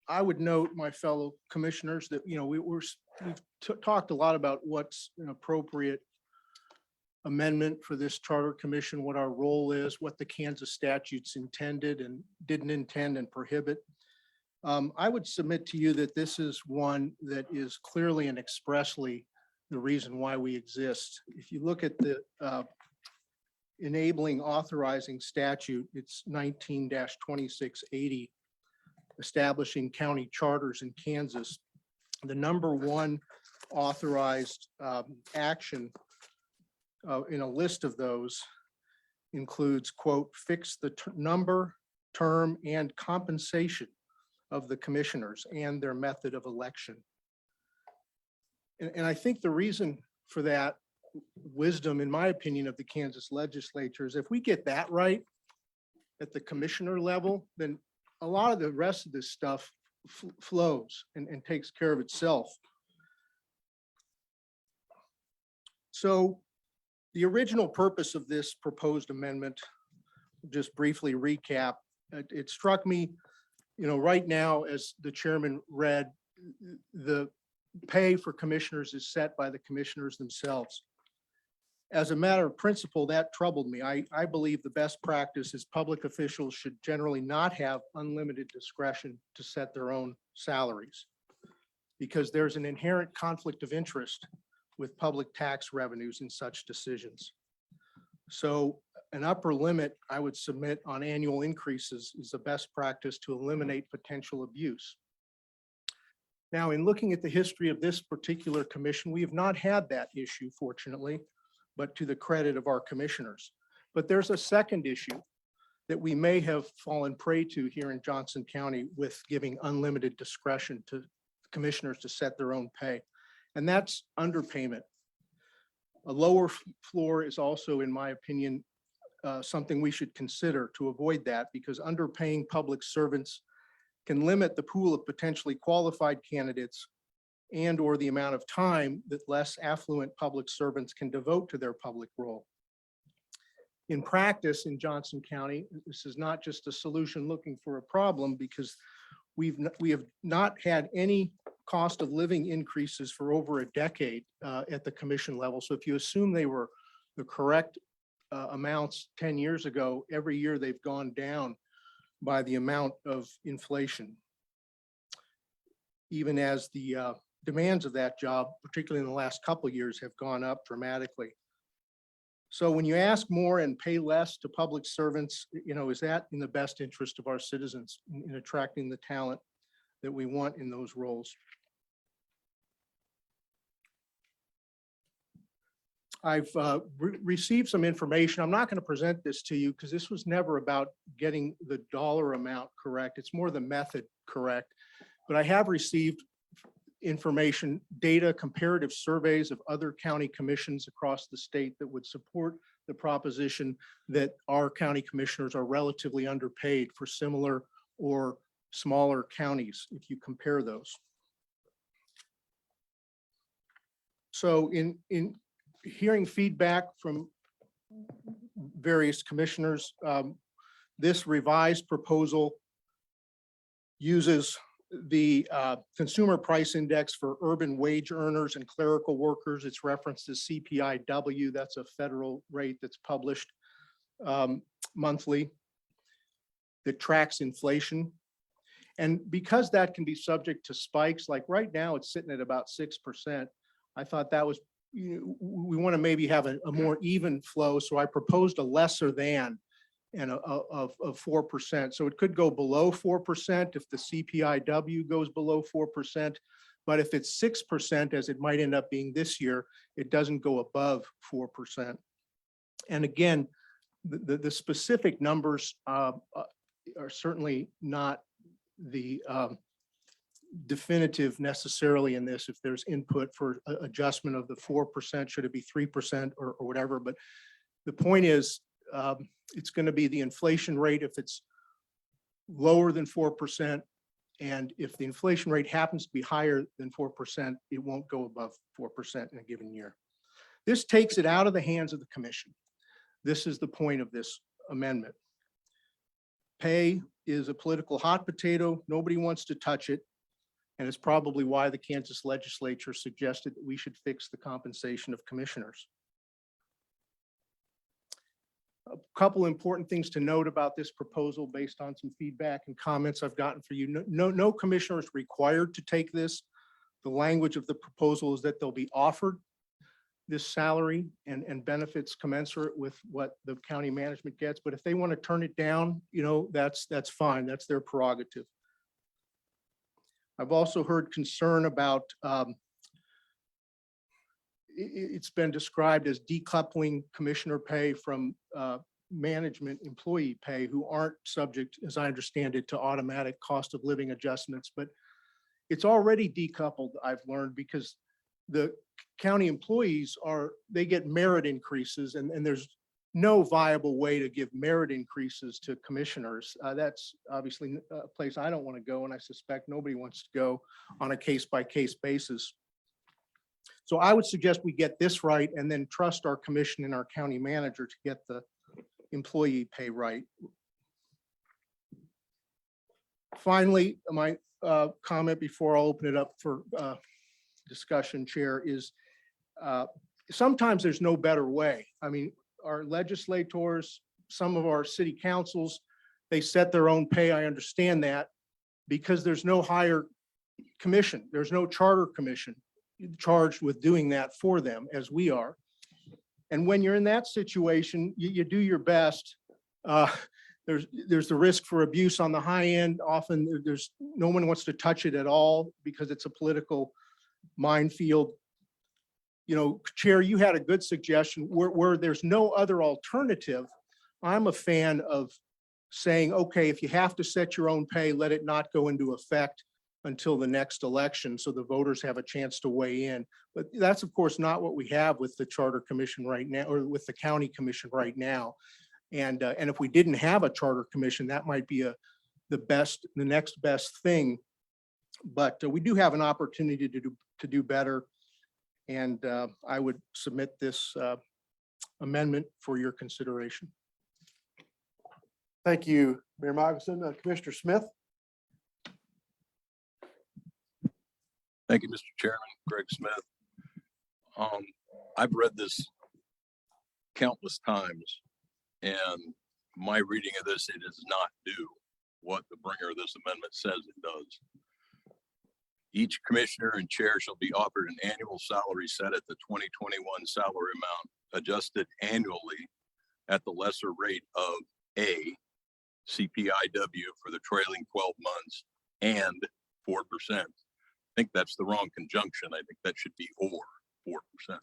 I would note, my fellow commissioners, that, you know, we've talked a lot about what's an appropriate amendment for this charter commission, what our role is, what the Kansas statutes intended and didn't intend and prohibit. I would submit to you that this is one that is clearly and expressly the reason why we exist. If you look at the enabling authorizing statute, it's 19-2680, establishing county charters in Kansas. The number one authorized action in a list of those includes, quote, fix the number, term, and compensation of the commissioners and their method of election. And I think the reason for that wisdom, in my opinion, of the Kansas legislature is if we get that right at the commissioner level, then a lot of the rest of this stuff flows and takes care of itself. So the original purpose of this proposed amendment, just briefly recap, it struck me, you know, right now, as the chairman read, the pay for commissioners is set by the commissioners themselves. As a matter of principle, that troubled me. I believe the best practice is public officials should generally not have unlimited discretion to set their own salaries, because there's an inherent conflict of interest with public tax revenues in such decisions. So an upper limit, I would submit, on annual increases is the best practice to eliminate potential abuse. Now, in looking at the history of this particular commission, we have not had that issue, fortunately, but to the credit of our commissioners. But there's a second issue that we may have fallen prey to here in Johnson County with giving unlimited discretion to commissioners to set their own pay, and that's underpayment. A lower floor is also, in my opinion, something we should consider to avoid that, because underpaying public servants can limit the pool of potentially qualified candidates and or the amount of time that less affluent public servants can devote to their public role. In practice in Johnson County, this is not just a solution looking for a problem, because we have not had any cost of living increases for over a decade at the commission level. So if you assume they were the correct amounts 10 years ago, every year they've gone down by the amount of inflation, even as the demands of that job, particularly in the last couple of years, have gone up dramatically. So when you ask more and pay less to public servants, you know, is that in the best interest of our citizens in attracting the talent that we want in those roles? I've received some information. I'm not going to present this to you because this was never about getting the dollar amount correct. It's more the method correct. But I have received information, data, comparative surveys of other county commissions across the state that would support the proposition that our county commissioners are relatively underpaid for similar or smaller counties if you compare those. So hearing feedback from various commissioners, this revised proposal uses the consumer price index for urban wage earners and clerical workers. It's referenced as CPIW. That's a federal rate that's published monthly that tracks inflation. And because that can be subject to spikes, like right now, it's sitting at about 6%. I thought that was, we want to maybe have a more even flow. So I proposed a lesser than and of 4%. So it could go below 4% if the CPIW goes below 4%. But if it's 6%, as it might end up being this year, it doesn't go above 4%. And again, the specific numbers are certainly not the definitive necessarily in this. If there's input for adjustment of the 4%, should it be 3% or whatever? But the point is, it's going to be the inflation rate if it's lower than 4%. And if the inflation rate happens to be higher than 4%, it won't go above 4% in a given year. This takes it out of the hands of the commission. This is the point of this amendment. Pay is a political hot potato. Nobody wants to touch it. And it's probably why the Kansas legislature suggested that we should fix the compensation of commissioners. A couple important things to note about this proposal based on some feedback and comments I've gotten for you. No commissioner is required to take this. The language of the proposal is that they'll be offered this salary and benefits commensurate with what the county management gets. But if they want to turn it down, that's fine. That's their prerogative. I've also heard concern about it's been described as decoupling commissioner pay from management employee pay who aren't subject, as I understand it, to automatic cost of living adjustments. But it's already decoupled, I've learned, because the county employees they get merit increases, and there's no viable way to give merit increases to commissioners. That's obviously a place I don't want to go, and I suspect nobody wants to go on a case-by-case basis. So I would suggest we get this right and then trust our commission and our county manager to get the employee pay right. Finally, my comment before I'll open it up for discussion, Chair, is sometimes there's no better way. I mean, our legislators, some of our city councils, they set their own pay. I understand that because there's no higher commission. There's no charter commission charged with doing that for them as we are. And when you're in that situation, you do your best. There's the risk for abuse on the high end. Often there's no one wants to touch it at all because it's a political minefield. Chair, you had a good suggestion where there's no other alternative. I'm a fan of saying, okay, if you have to set your own pay, let it not go into effect until the next election so the voters have a chance to weigh in. But that's of course not what we have with the charter commission right now, or with the county commission right now. And if we didn't have a charter commission, that might be the next best thing. But we do have an opportunity to do better. And I would submit this amendment for your consideration. Thank you, Mayor Michaelson. Commissioner Smith. Thank you, Mr. Chairman. Greg Smith. I've read this countless times, and my reading of this, it does not do what the bringer of this amendment says it does. Each commissioner and chair shall be offered an annual salary set at the 2021 salary amount, adjusted annually at the lesser rate of A, CPIW for the trailing 12 months and 4%. I think that's the wrong conjunction. I think that should be or 4%.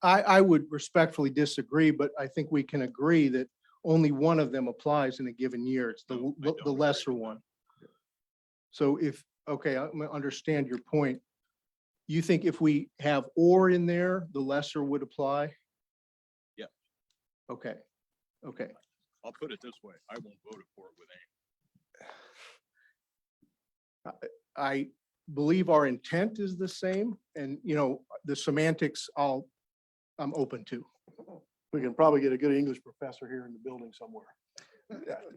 I would respectfully disagree, but I think we can agree that only one of them applies in a given year. It's the lesser one. So okay, I understand your point. You think if we have or in there, the lesser would apply? Yeah. Okay. I'll put it this way. I won't vote for it with believe our intent is the same, and, you know, the semantics I'm open to. We can probably get a good English professor here in the building somewhere.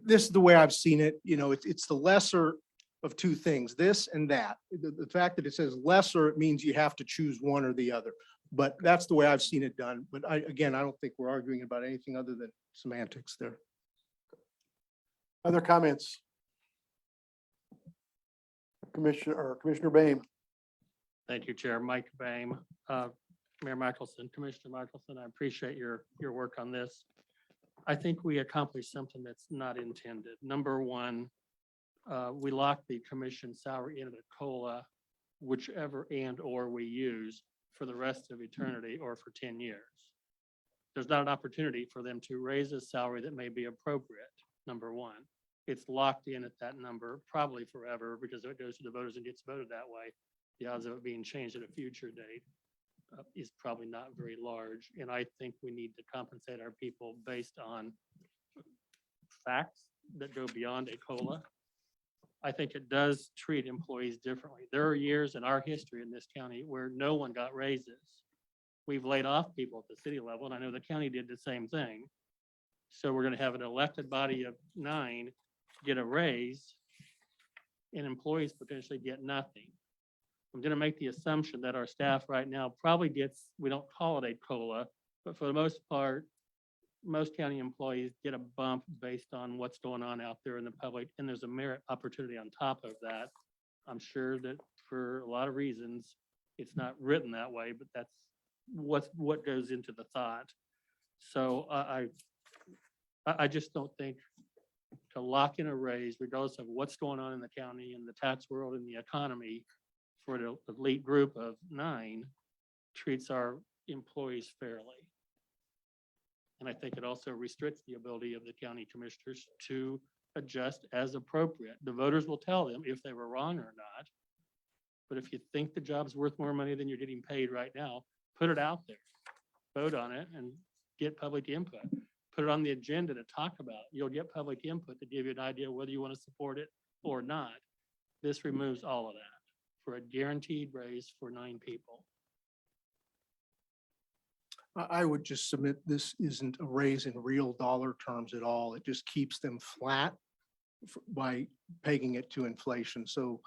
This is the way I've seen it, you know, it's the lesser of two things, this and that. The fact that it says lesser, it means you have to choose one or the other. But that's the way I've seen it done. But again, I don't think we're arguing about anything other than semantics there. Other comments? Commissioner Boehm. Thank you, Chair. Mike Boehm. Mayor Michaelson, Commissioner Michaelson, I appreciate your work on this. I think we accomplished something that's not intended. Number one, we locked the commission salary into the COLA, whichever and or we use for the rest of eternity or for 10 years. There's not an opportunity for them to raise a salary that may be appropriate, number one. It's locked in at that number probably forever because if it goes to the voters and gets voted that way, the odds of it being changed at a future date is probably not very large. And I think we need to compensate our people based on facts that go beyond a COLA. I think it does treat employees differently. There are years in our history in this county where no one got raises. We've laid off people at the city level, and I know the county did the same thing. So we're going to have an elected body of 9 get a raise and employees potentially get nothing. I'm going to make the assumption that our staff right now probably gets, we don't call it a COLA, but for the most part, most county employees get a bump based on what's going on out there in the public, and there's a merit opportunity on top of that. I'm sure that for a lot of reasons, it's not written that way, but that's what goes into the thought. So I just don't think to lock in a raise, regardless of what's going on in the county and the tax world and the economy, for the elite group of 9 treats our employees fairly. And I think it also restricts the ability of the county commissioners to adjust as appropriate. The voters will tell them if they were wrong or not. But if you think the job's worth more money than you're getting paid right now, put it out there, vote on it and get public input. Put it on the agenda to talk about. You'll get public input to give you an idea whether you want to support it or not. This removes all of that for a guaranteed raise for 9 people. I would just submit this isn't a raise in real dollar terms at all. It just keeps them flat by pegging it to inflation. So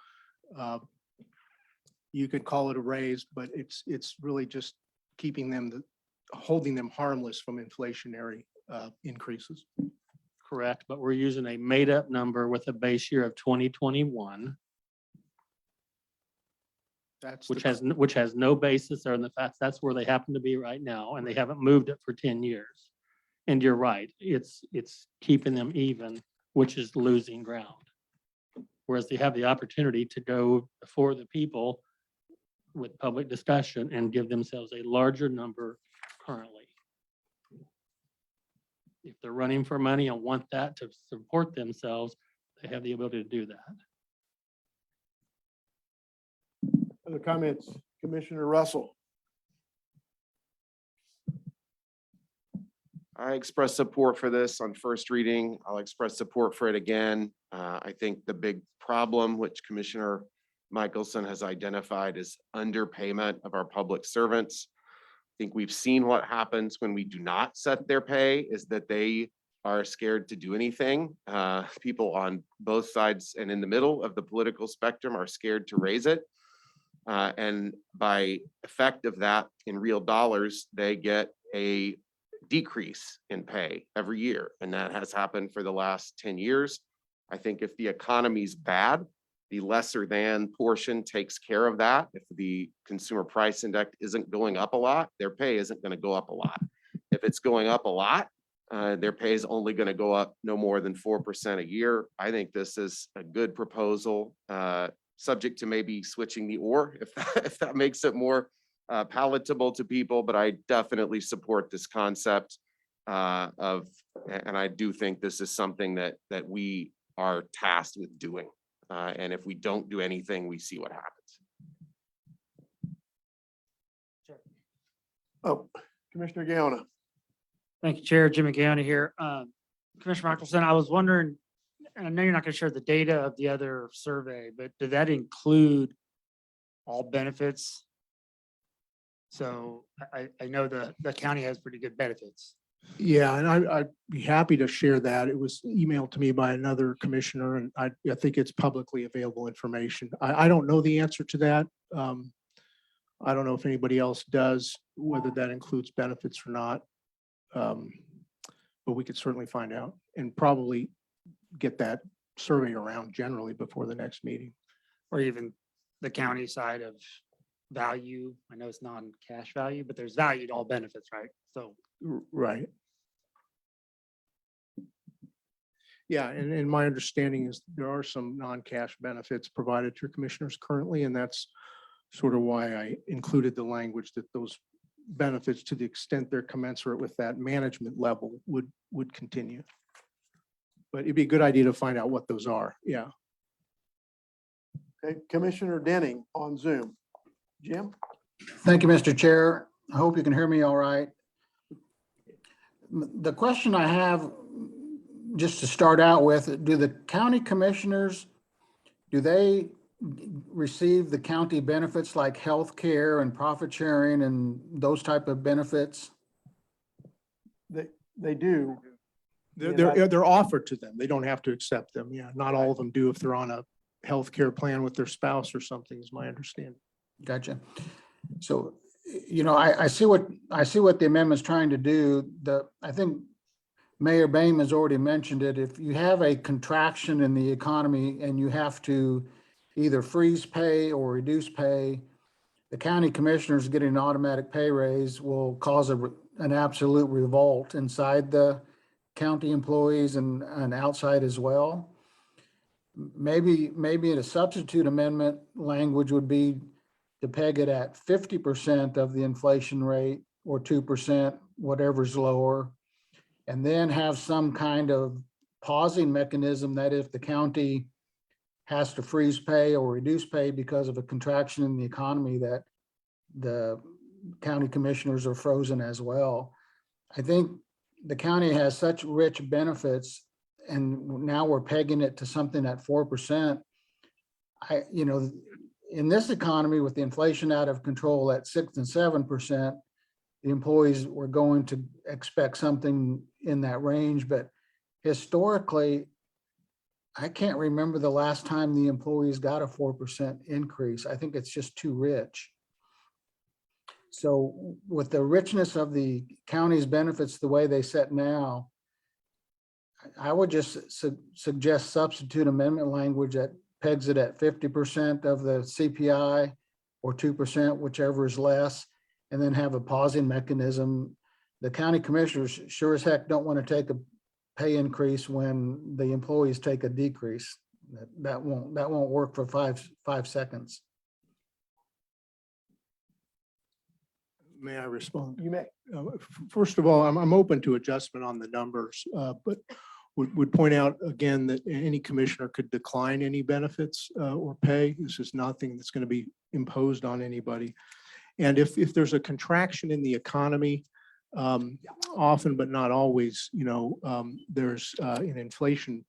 you could call it a raise, but it's really just keeping them, holding them harmless from inflationary increases. Correct, but we're using a made-up number with a base year of 2021. Which has no basis or in the facts. That's where they happen to be right now, and they haven't moved it for 10 years. And you're right, it's keeping them even, which is losing ground. Whereas they have the opportunity to go before the people with public discussion and give themselves a larger number currently. If they're running for money and want that to support themselves, they have the ability to do that. Other comments? Commissioner Russell. I express support for this on first reading. I'll express support for it again. I think the big problem, which Commissioner Michaelson has identified, is underpayment of our public servants. I think we've seen what happens when we do not set their pay is that they are scared to do anything. People on both sides and in the middle of the political spectrum are scared to raise it. And by effect of that in real dollars, they get a decrease in pay every year. And that has happened for the last 10 years. I think if the economy's bad, the lesser than portion takes care of that. If the consumer price index isn't going up a lot, their pay isn't going to go up a lot. If it's going up a lot, their pay is only going to go up no more than 4% a year. I think this is a good proposal. Subject to maybe switching the or if that makes it more palatable to people, but I definitely support this concept and I do think this is something that we are tasked with doing. And if we don't do anything, we see what happens. Oh, Commissioner Gaona. Thank you, Chair. Jimmy Gaona here. Commissioner Michaelson, I was wondering, and I know you're not going to share the data of the other survey, but did that include all benefits. So I know the county has pretty good benefits. Yeah, and I'd be happy to share that. It was emailed to me by another commissioner, and I think it's publicly available information. I don't know the answer to that. I don't know if anybody else does, whether that includes benefits or not. But we could certainly find out and probably get that survey around generally before the next meeting. Or even the county side of value. I know it's non-cash value, but there's value to all benefits, right? So Right. Yeah, and my understanding is there are some non-cash benefits provided to your commissioners currently, and that's sort of why I included the language that those benefits, to the extent they're commensurate with that management level, would continue. But it'd be a good idea to find out what those are. Yeah. Okay, Commissioner Denning on Zoom. Jim? Thank you, Mr. Chair. I hope you can hear me all right. The question I have, just to start out with, do the county commissioners, do they receive the county benefits like health care and profit sharing and those type of benefits? They do. They're offered to them. They don't have to accept them. Yeah, not all of them do if they're on a healthcare plan with their spouse or something, is my understanding. Gotcha. So, you know, I see what the amendment's trying to do. I think Mayor Boehm has already mentioned it. If you have a contraction in the economy and you have to either freeze pay or reduce pay, the county commissioners getting an automatic pay raise will cause an absolute revolt inside the county employees and outside as well. Maybe in a substitute amendment, language would be to peg it at 50% of the inflation rate or 2%, whatever's lower, and then have some kind of pausing mechanism that if the county has to freeze pay or reduce pay because of a contraction in the economy, that the county commissioners are frozen as well. I think the county has such rich benefits, and now we're pegging it to something at 4%. In this economy with the inflation out of control at 6 and 7%, the employees were going to expect something in that range. But historically, I can't remember the last time the employees got a 4% increase. I think it's just too rich. So with the richness of the county's benefits the way they set now, I would just suggest substitute amendment language that pegs it at 50% of the CPI or 2%, whichever is less, and then have a pausing mechanism. The county commissioners sure as heck don't want to take a pay increase when the employees take a decrease. That won't work for five seconds. May I respond? You may. First of all, I'm open to adjustment on the numbers, but would point out again that any commissioner could decline any benefits or pay. This is nothing that's going to be imposed on anybody. And if there's a contraction in the economy, often but not always, there's an inflation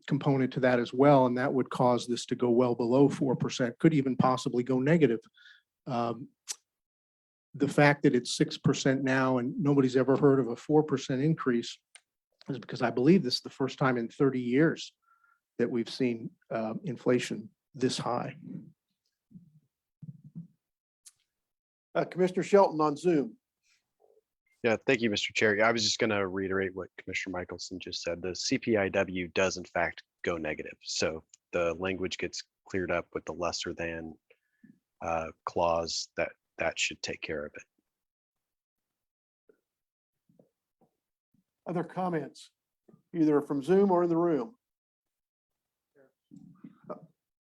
component to that as well, and that would cause this to go well below 4%, could even possibly go negative. The fact that it's 6% now and nobody's ever heard of a 4% increase is because I believe this is the first time in 30 years that we've seen inflation this high. Commissioner Shelton on Zoom. Yeah, thank you, Mr. Chair. I was just going to reiterate what Commissioner Michaelson just said. The CPIW does in fact go negative. So the language gets cleared up with the lesser than clause that should take care of it. Other comments, either from Zoom or in the room?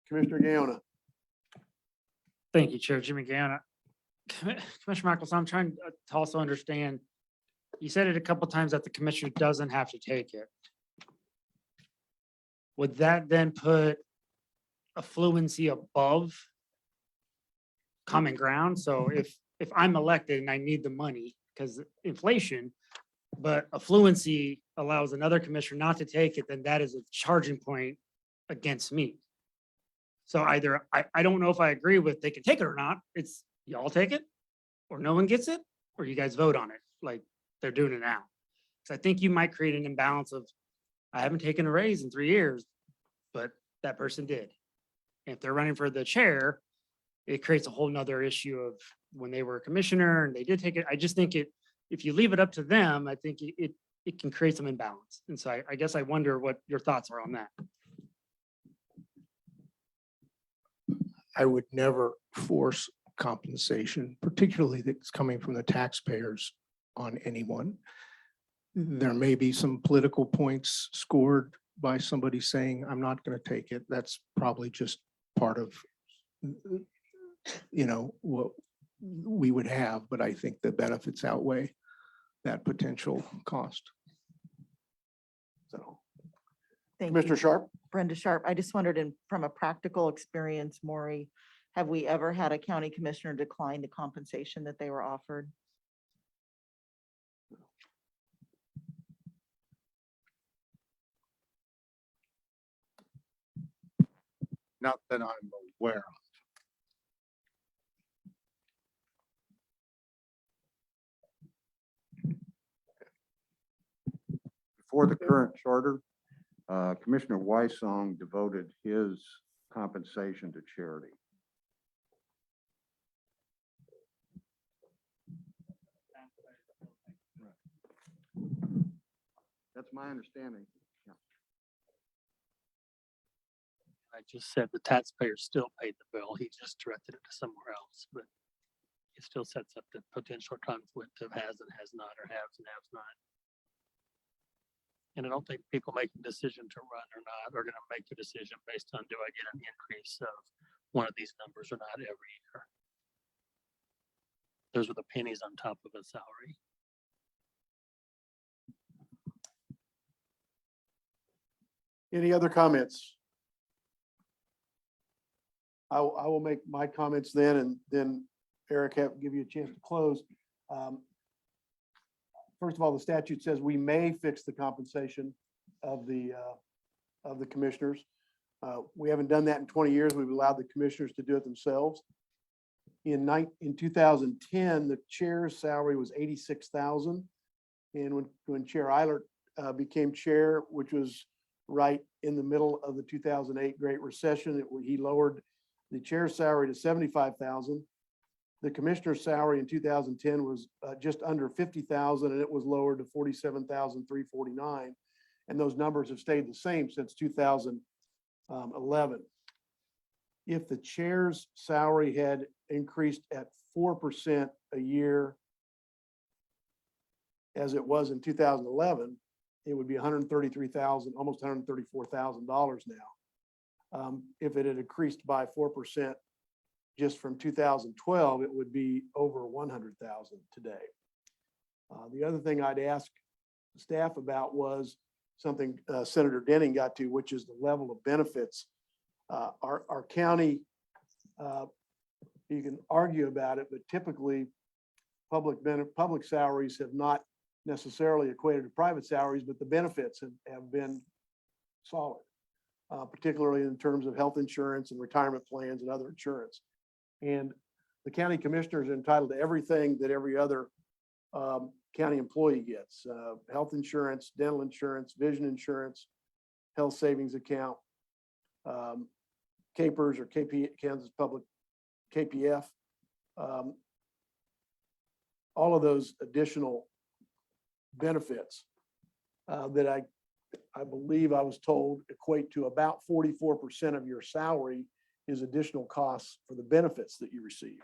Commissioner Gaona. Thank you, Chair Jimmy Gaona. Commissioner Michaelson, I'm trying to also understand, you said it a couple times that the commissioner doesn't have to take it. Would that then put affluency above common ground? So if I'm elected and I need the money because inflation, but affluency allows another commissioner not to take it, then that is a charging point against me. So either, I don't know if I agree with they can take it or not. It's y'all take it or no one gets it, or you guys vote on it like they're doing it now. So I think you might create an imbalance of, I haven't taken a raise in 3 years, but that person did. If they're running for the chair, it creates a whole nother issue of when they were a commissioner and they did take it. I just think if you leave it up to them, I think it can create some imbalance. And so I guess I wonder what your thoughts are on that. I would never force compensation, particularly that's coming from the taxpayers, on anyone. There may be some political points scored by somebody saying, I'm not going to take it. That's probably just part of, what we would have, but I think the benefits outweigh that potential cost. So, Thank Mr. you. Sharp? Brenda Sharp, I just wondered, from a practical experience, Maury, have we ever had a county commissioner decline the compensation that they were offered? Not that I'm aware of. Before the current charter, Commissioner Weissong devoted his compensation to charity. That's my understanding. Yeah. I just said the taxpayer still paid the bill. He just directed it to somewhere else, but it still sets up the potential conflict of has and has not, or haves and haves not. And I don't think people make the decision to run or not are gonna make the decision based on, do I get an increase of one of these numbers or not every year? Those are the pennies on top of a salary. Any other comments? I will make my comments then, and then Eric give you a chance to close. First of all, the statute says we may fix the compensation of the commissioners. We haven't done that in 20 years. We've allowed the commissioners to do it themselves. In 2010, the chair's salary was $86,000. And when Chair Eilert became chair, which was right in the middle of the 2008 Great Recession, he lowered the chair's salary to $75,000. The commissioner's salary in 2010 was just under $50,000, and it was lowered to $47,349. And those numbers have stayed the same since 2011. If the chair's salary had increased at 4% a year, as it was in 2011, it would be $133,000, almost $134,000 now. If it had increased by 4% just from 2012, it would be over 100,000 today. The other thing I'd ask staff about was something Senator Denning got to, which is the level of benefits. Our county, you can argue about it, but typically public salaries have not necessarily equated to private salaries, but the benefits have been solid, particularly in terms of health insurance and retirement plans and other insurance. And the county commissioners are entitled to everything that every other county employee gets: health insurance, dental insurance, vision insurance, health savings account, CAPERS or Kansas Public KPF. All of those additional benefits that I believe I was told equate to about 44% of your salary is additional costs for the benefits that you receive.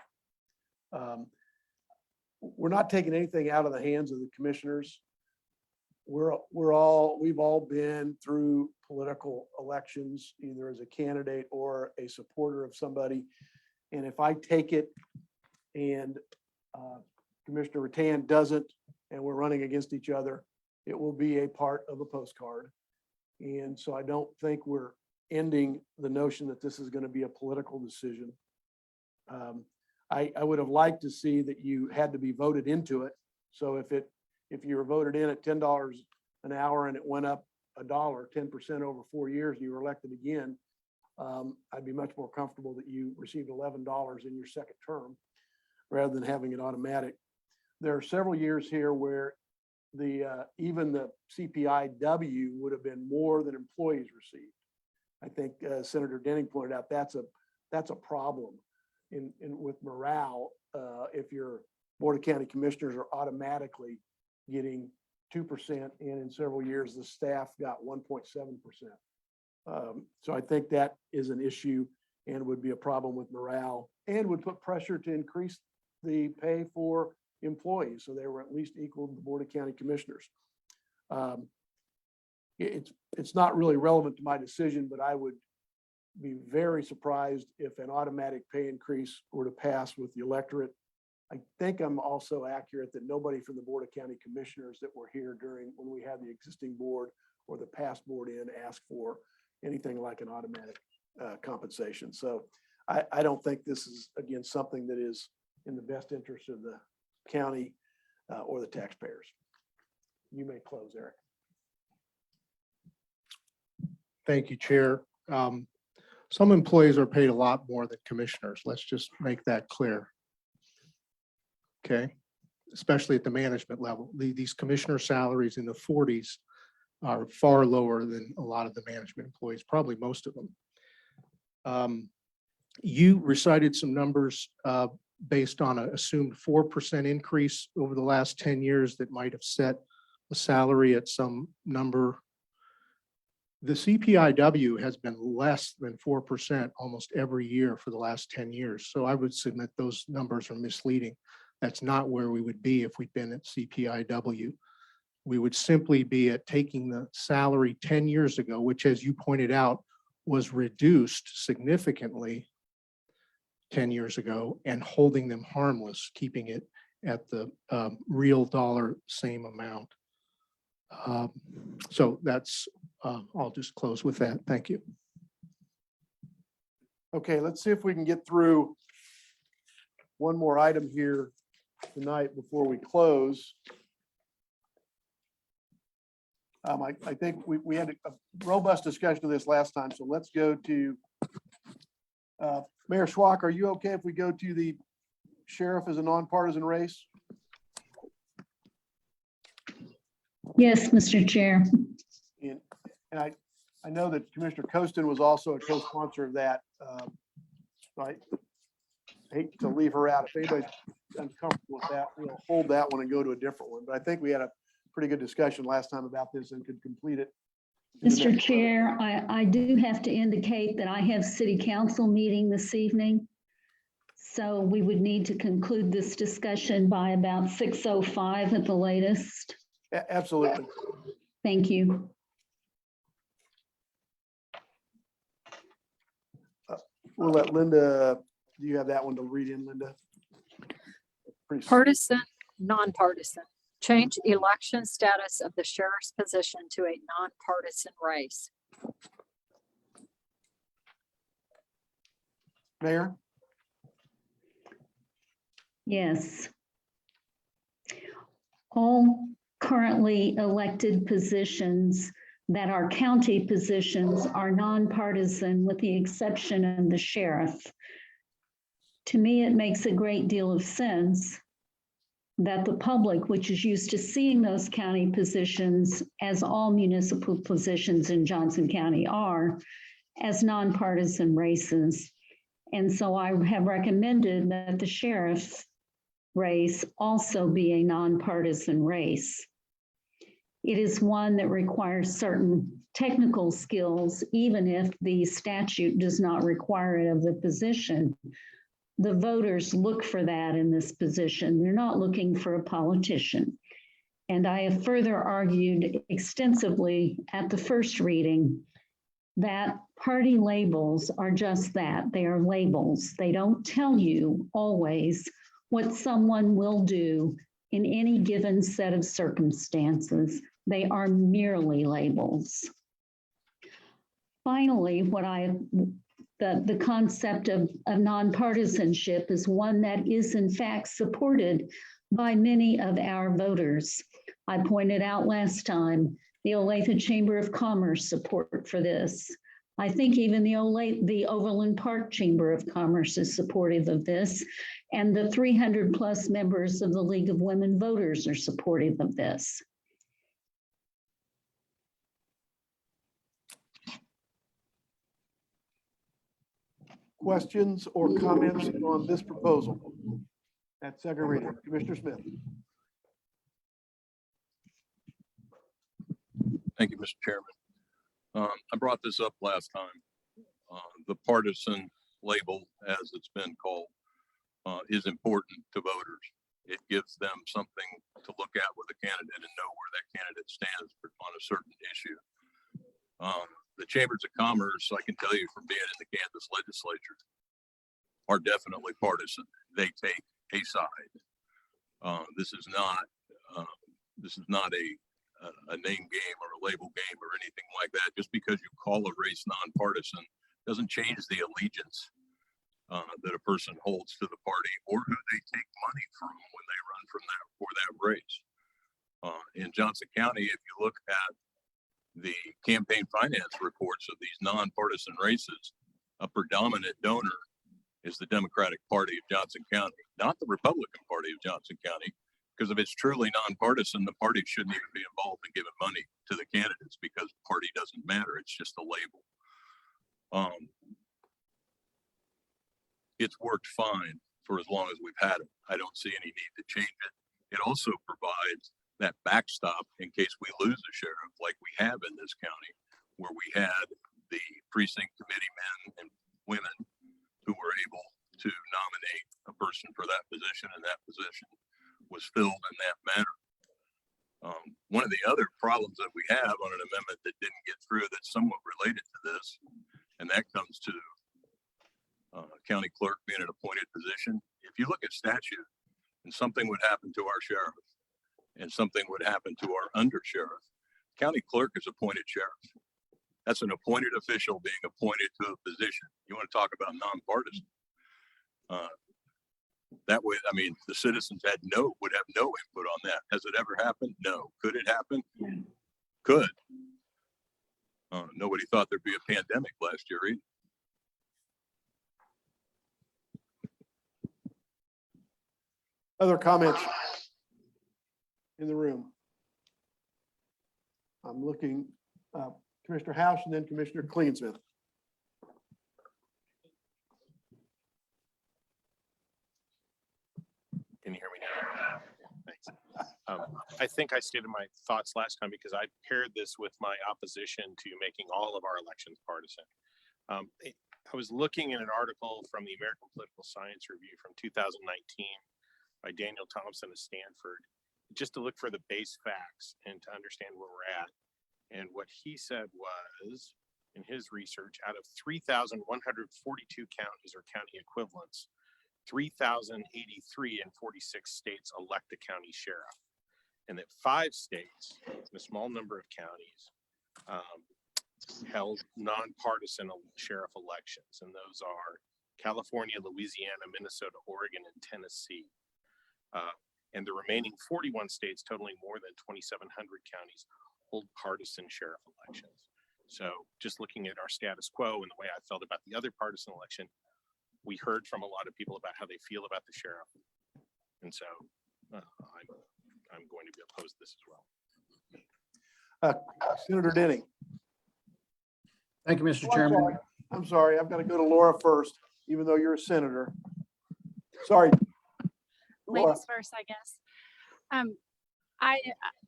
We're not taking anything out of the hands of the commissioners. We've all been through political elections, either as a candidate or a supporter of somebody. And if I take it and Commissioner Rattan doesn't, and we're running against each other, it will be a part of a postcard. And so I don't think we're ending the notion that this is going to be a political decision. I would have liked to see that you had to be voted into it. So if you were voted in at $10 an hour and it went up $1, 10% over 4 years, and you were elected again, I'd be much more comfortable that you received $11 in your second term rather than having it automatic. There are several years here where even the CPIW would have been more than employees received. I think Senator Denning pointed out that's a problem in with morale if your Board of County Commissioners are automatically getting 2%, and in several years the staff got 1.7%. So I think that is an issue and would be a problem with morale and would put pressure to increase the pay for employees so they were at least equal to the Board of County Commissioners. It's not really relevant to my decision, but I would be very surprised if an automatic pay increase were to pass with the electorate. I think I'm also accurate that nobody from the Board of County Commissioners that were here during when we had the existing board or the past board in asked for anything like an automatic compensation. So I don't think this is, again, something that is in the best interest of the county or the taxpayers. You may close, Eric. Thank you, Chair. Some employees are paid a lot more than commissioners. Let's just make that clear. Okay, especially at the management level. These commissioner salaries in the 40s are far lower than a lot of the management employees, probably most of them. You recited some numbers based on an assumed 4% increase over the last 10 years that might have set a salary at some number. The CPIW has been less than 4% almost every year for the last 10 years. So I would submit those numbers are misleading. That's not where we would be if we'd been at CPIW. We would simply be at taking the salary 10 years ago, which, as you pointed out, was reduced significantly 10 years ago, and holding them harmless, keeping it at the real dollar same amount. So that's, I'll just close with that. Thank you. Okay, let's see if we can get through one more item here tonight before we close. I think we had a robust discussion of this last time, so let's go to Mayor Schwak. Are you okay if we go to the sheriff as a nonpartisan race? Yes, Mr. Chair. And I know that Commissioner Costin was also a co-sponsor of that. I hate to leave her out. If anybody's uncomfortable with that, we'll hold that one and go to a different one. But I think we had a pretty good discussion last time about this and could complete it. Mr. Chair, I do have to indicate that I have city council meeting this evening. So we would need to conclude this discussion by about 6:05 at the latest. Absolutely. Thank you. We'll let Linda, do you have that one to read in, Linda? Partisan, nonpartisan. Change election status of the sheriff's position to a nonpartisan race. Mayor? Yes. All currently elected positions that are county positions are nonpartisan with the exception of the sheriff. To me, it makes a great deal of sense that the public, which is used to seeing those county positions, as all municipal positions in Johnson County are, as nonpartisan races. And so I have recommended that the sheriff's race also be a nonpartisan race. It is one that requires certain technical skills, even if the statute does not require it of the position. The voters look for that in this position. They're not looking for a politician. And I have further argued extensively at the first reading that party labels are just that. They are labels. They don't tell you always what someone will do in any given set of circumstances. They are merely labels. Finally, the concept of nonpartisanship is one that is in fact supported by many of our voters. I pointed out last time the Olathe Chamber of Commerce support for this. I think even the Overland Park Chamber of Commerce is supportive of this. And the 300 plus members of the League of Women Voters are supportive of this. Questions or comments on this proposal? At second reading, Commissioner Smith. Thank you, Mr. Chairman. I brought this up last time. The partisan label, as it's been called, is important to voters. It gives them something to look at with a candidate and know where that candidate stands on a certain issue. The chambers of commerce, I can tell you from being in the Kansas legislature, are definitely partisan. They take a side. This is not a name game or a label game or anything like that. Just because you call a race nonpartisan doesn't change the allegiance that a person holds to the party or who they take money from when they run for that race. In Johnson County, if you look at the campaign finance reports of these nonpartisan races, a predominant donor is the Democratic Party of Johnson County, not the Republican Party of Johnson County. Because if it's truly nonpartisan, the party shouldn't even be involved in giving money to the candidates because party doesn't matter. It's just a label. It's worked fine for as long as we've had it. I don't see any need to change it. It also provides that backstop in case we lose a sheriff like we have in this county, where we had the precinct committee men and women who were able to nominate a person for that position, and that position was filled in that manner. One of the other problems that we have on an amendment that didn't get through that's somewhat related to this, and that comes to county clerk being an appointed position. If you look at statute and something would happen to our sheriff and something would happen to our under sheriff, county clerk is appointed sheriff. That's an appointed official being appointed to a position. You want to talk about nonpartisan? That way, I mean, the citizens would have no input on that. Has it ever happened? No. Could it happen? Could. Nobody thought there'd be a pandemic last year either. Other comments in the room? I'm looking, Commissioner House and then Commissioner Cleansmith. Can you hear me now? Thanks. I think I stated my thoughts last time because I paired this with my opposition to making all of our elections partisan. I was looking in an article from the American Political Science Review from 2019 by Daniel Thompson of Stanford, just to look for the base facts and to understand where we're at. And what he said was, in his research, out of 3,142 counties or county equivalents, 3,083 in 46 states elect a county sheriff, and that 5 states, a small number of counties, held nonpartisan sheriff elections, and those are California, Louisiana, Minnesota, Oregon, and Tennessee. And the remaining 41 states, totaling more than 2,700 counties, hold partisan sheriff elections. So just looking at our status quo and the way I felt about the other partisan election, we heard from a lot of people about how they feel about the sheriff. And so I'm going to be opposed to this as well. Senator Denning. Thank you, Mr. Oh, Chairman. I'm sorry, I've got to go to Laura first, even though you're a senator. Sorry. Laura. Ladies first, I guess. I'm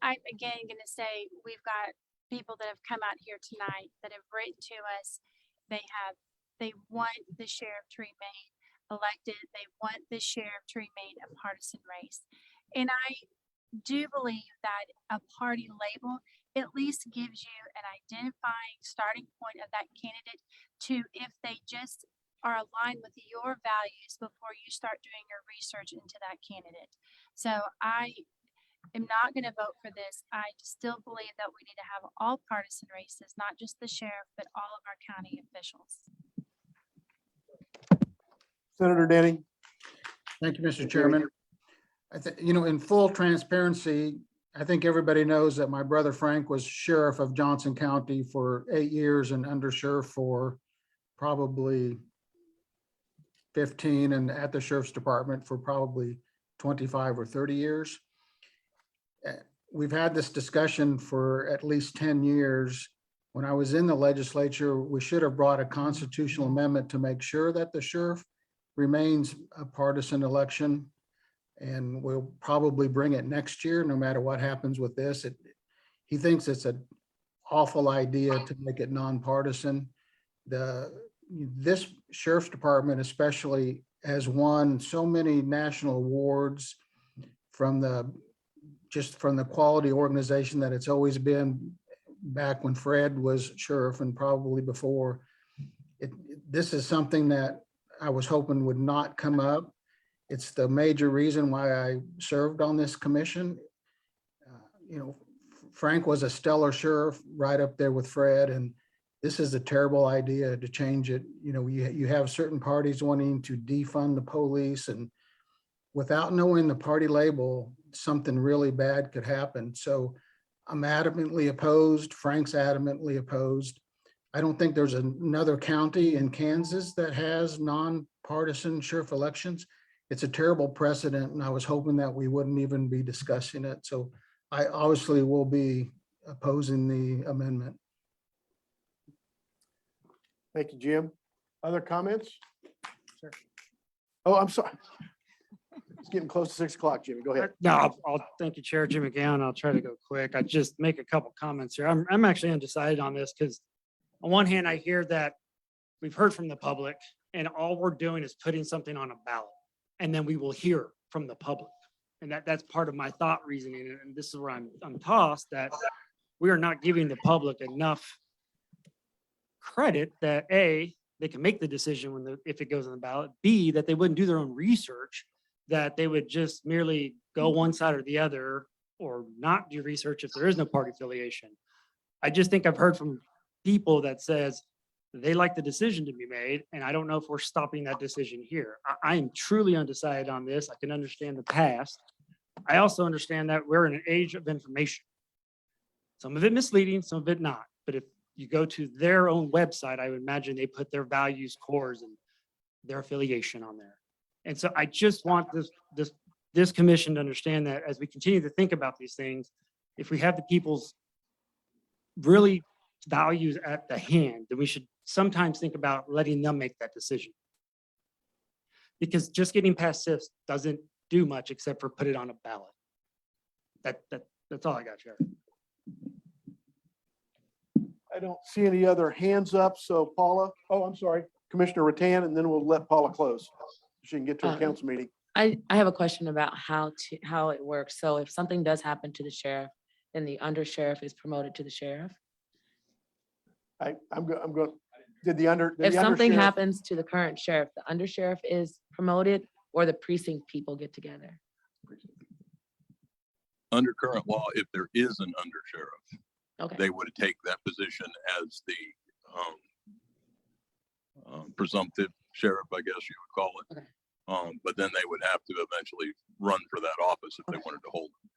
again going to say we've got people that have come out here tonight that have written to us. They want the sheriff to remain elected. They want the sheriff to remain a partisan race. And I do believe that a party label at least gives you an identifying starting point of that candidate to if they just are aligned with your values before you start doing your research into that candidate. So I am not going to vote for this. I still believe that we need to have all partisan races, not just the sheriff, but all of our county officials. Senator Denning. Thank you, Mr. Chairman. In full transparency, I think everybody knows that my brother Frank was sheriff of Johnson County for 8 years and undersheriff for probably 15, and at the sheriff's department for probably 25 or 30 years. We've had this discussion for at least 10 years. When I was in the legislature, we should have brought a constitutional amendment to make sure that the sheriff remains a partisan election. And we'll probably bring it next year, no matter what happens with this. He thinks it's an awful idea to make it nonpartisan. This sheriff's department especially has won so many national awards from the quality organization that it's always been back when Fred was sheriff and probably before. This is something that I was hoping would not come up. It's the major reason why I served on this commission. Frank was a stellar sheriff right up there with Fred, and this is a terrible idea to change it. You have certain parties wanting to defund the police, and without knowing the party label, something really bad could happen. So I'm adamantly opposed. Frank's adamantly opposed. I don't think there's another county in Kansas that has nonpartisan sheriff elections. It's a terrible precedent, and I was hoping that we wouldn't even be discussing it. So I obviously will be opposing the amendment. Thank you, Jim. Other comments? Sure. Oh, I'm sorry. It's getting close to 6 o'clock, Jimmy. Go ahead. No, I'll thank you, Chair Jim McGowan. I'll try to go quick. I just make a couple comments here. I'm actually undecided on this because on one hand, I hear that we've heard from the public and all we're doing is putting something on a ballot, and then we will hear from the public. And that's part of my thought reasoning. And this is where I'm tossed, that we are not giving the public enough credit that A, they can make the decision if it goes on the ballot, B, that they wouldn't do their own research, that they would just merely go one side or the other or not do research if there is no party affiliation. I just think I've heard from people that says they like the decision to be made, and I don't know if we're stopping that decision here. I am truly undecided on this. I can understand the past. I also understand that we're in an age of information. Some of it misleading, some of it not. But if you go to their own website, I would imagine they put their values, cores, and their affiliation on there. And so I just want this commission to understand that as we continue to think about these things, if we have the people's really values at the hand, then we should sometimes think about letting them make that decision. Because just getting past this doesn't do much except for put it on a ballot. That's all I got, Chair. I don't see any other hands up. So Paula, I'm sorry, Commissioner Rattan, and then we'll let Paula close. She can get to a council meeting. I have a question about how it works. So if something does happen to the sheriff, then the undersheriff is promoted to the sheriff. I'm going, If something happens to the current sheriff, the undersheriff is promoted, or the precinct people get together? Under current law, if there is an undersheriff, Okay. they would take that position as the presumptive sheriff, I guess you would call it. Okay. But then they would have to eventually run for that office if they wanted to hold it.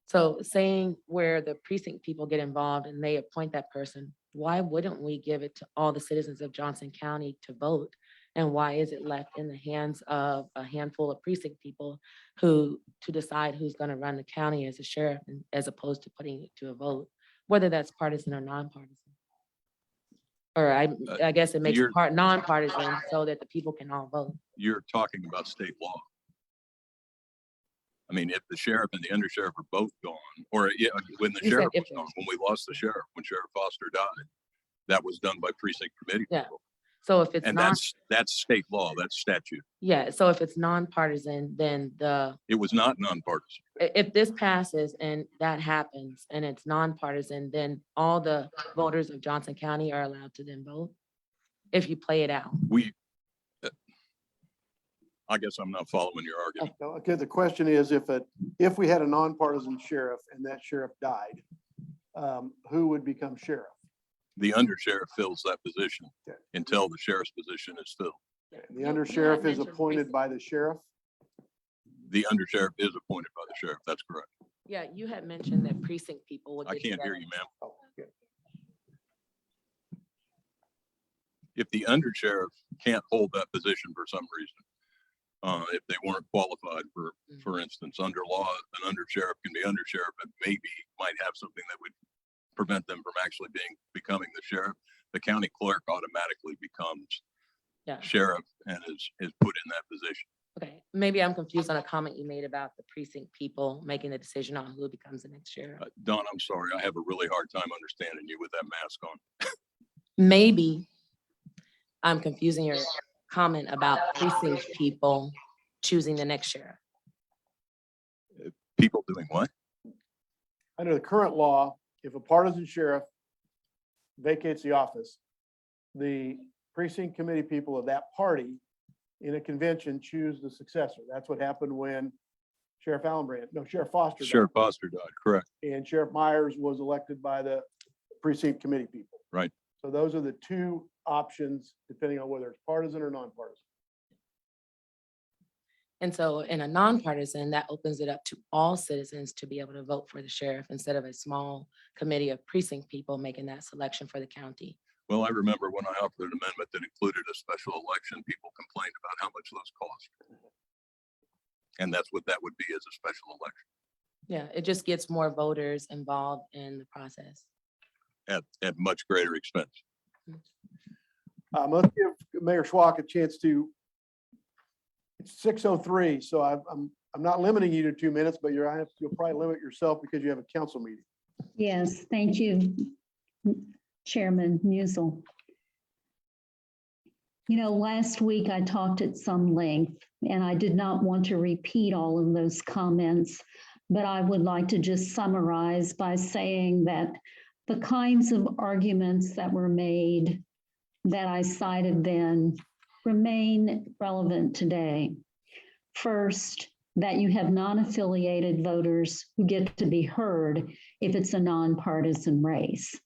So saying where the precinct people get involved and they appoint that person, why wouldn't we give it to all the citizens of Johnson County to vote? And why is it left in the hands of a handful of precinct people to decide who's going to run the county as a sheriff, as opposed to putting it to a vote, whether that's partisan or nonpartisan? Or I guess it makes it nonpartisan so that the people can all vote. You're talking about state law. I mean, if the sheriff and the undersheriff are both gone, or when the sheriff was gone, when we lost the sheriff, when Sheriff Foster died, that was done by precinct committee people. So if it's And that's state law, that's statute. Yeah, so if it's nonpartisan, then It was not nonpartisan. if this passes and that happens and it's nonpartisan, then all the voters of Johnson County are allowed to then vote if you play it out. I guess I'm not following your argument. Okay, the question is, if we had a nonpartisan sheriff and that sheriff died, who would become sheriff? The undersheriff fills that position until the sheriff's position is filled. And the undersheriff is appointed by the sheriff? The undersheriff is appointed by the sheriff. That's correct. Yeah, you had mentioned that precinct people would I get can't hear together. you, ma'am. Oh, good. If the undersheriff can't hold that position for some reason, if they weren't qualified for instance, under law, an undersheriff can be undersheriff, but maybe might have something that would prevent them from actually becoming the sheriff. The county clerk automatically becomes Yeah. sheriff and is put in that position. Okay, maybe I'm confused on a comment you made about the precinct people making the decision on who becomes the next sheriff. Don, I'm sorry, I have a really hard time understanding you with that mask on. Maybe I'm confusing your comment about precinct people choosing the next sheriff. People doing what? Under the current law, if a partisan sheriff vacates the office, the precinct committee people of that party in a convention choose the successor. That's what happened when Sheriff Foster died. Sheriff Foster died, correct. And Sheriff Myers was elected by the precinct committee people. Right. So those are the two options, depending on whether it's partisan or nonpartisan. And so in a nonpartisan, that opens it up to all citizens to be able to vote for the sheriff instead of a small committee of precinct people making that selection for the county. Well, I remember when I offered an amendment that included a special election, people complained about how much those cost. And that's what that would be, as a special election Yeah, it just gets more voters involved in the process. at much greater expense. Let's give Mayor Schwak a chance to. It's 6:03, so I'm not limiting you to 2 minutes, but you'll probably limit yourself because you have a council meeting. Yes, thank you, Chairman Musel. You know, last week I talked at some length, and I did not want to repeat all of those comments, but I would like to just summarize by saying that the kinds of arguments that were made that I cited then remain relevant today. First, that you have non-affiliated voters who get to be heard if it's a nonpartisan race.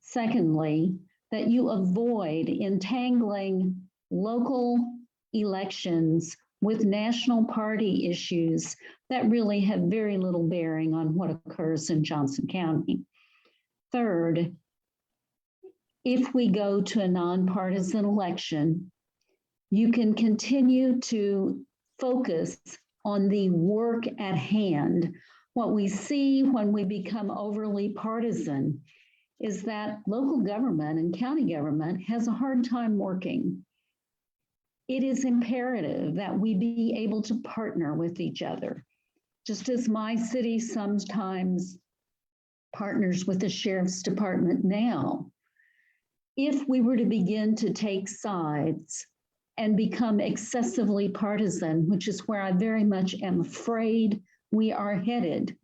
Secondly, that you avoid entangling local elections with national party issues that really have very little bearing on what occurs in Johnson County. Third, if we go to a nonpartisan election, you can continue to focus on the work at hand. What we see when we become overly partisan is that local government and county government has a hard time working. It is imperative that we be able to partner with each other. Just as my city sometimes partners with the sheriff's department now, if we were to begin to take sides and become excessively partisan, which is where I very much am afraid we are headed,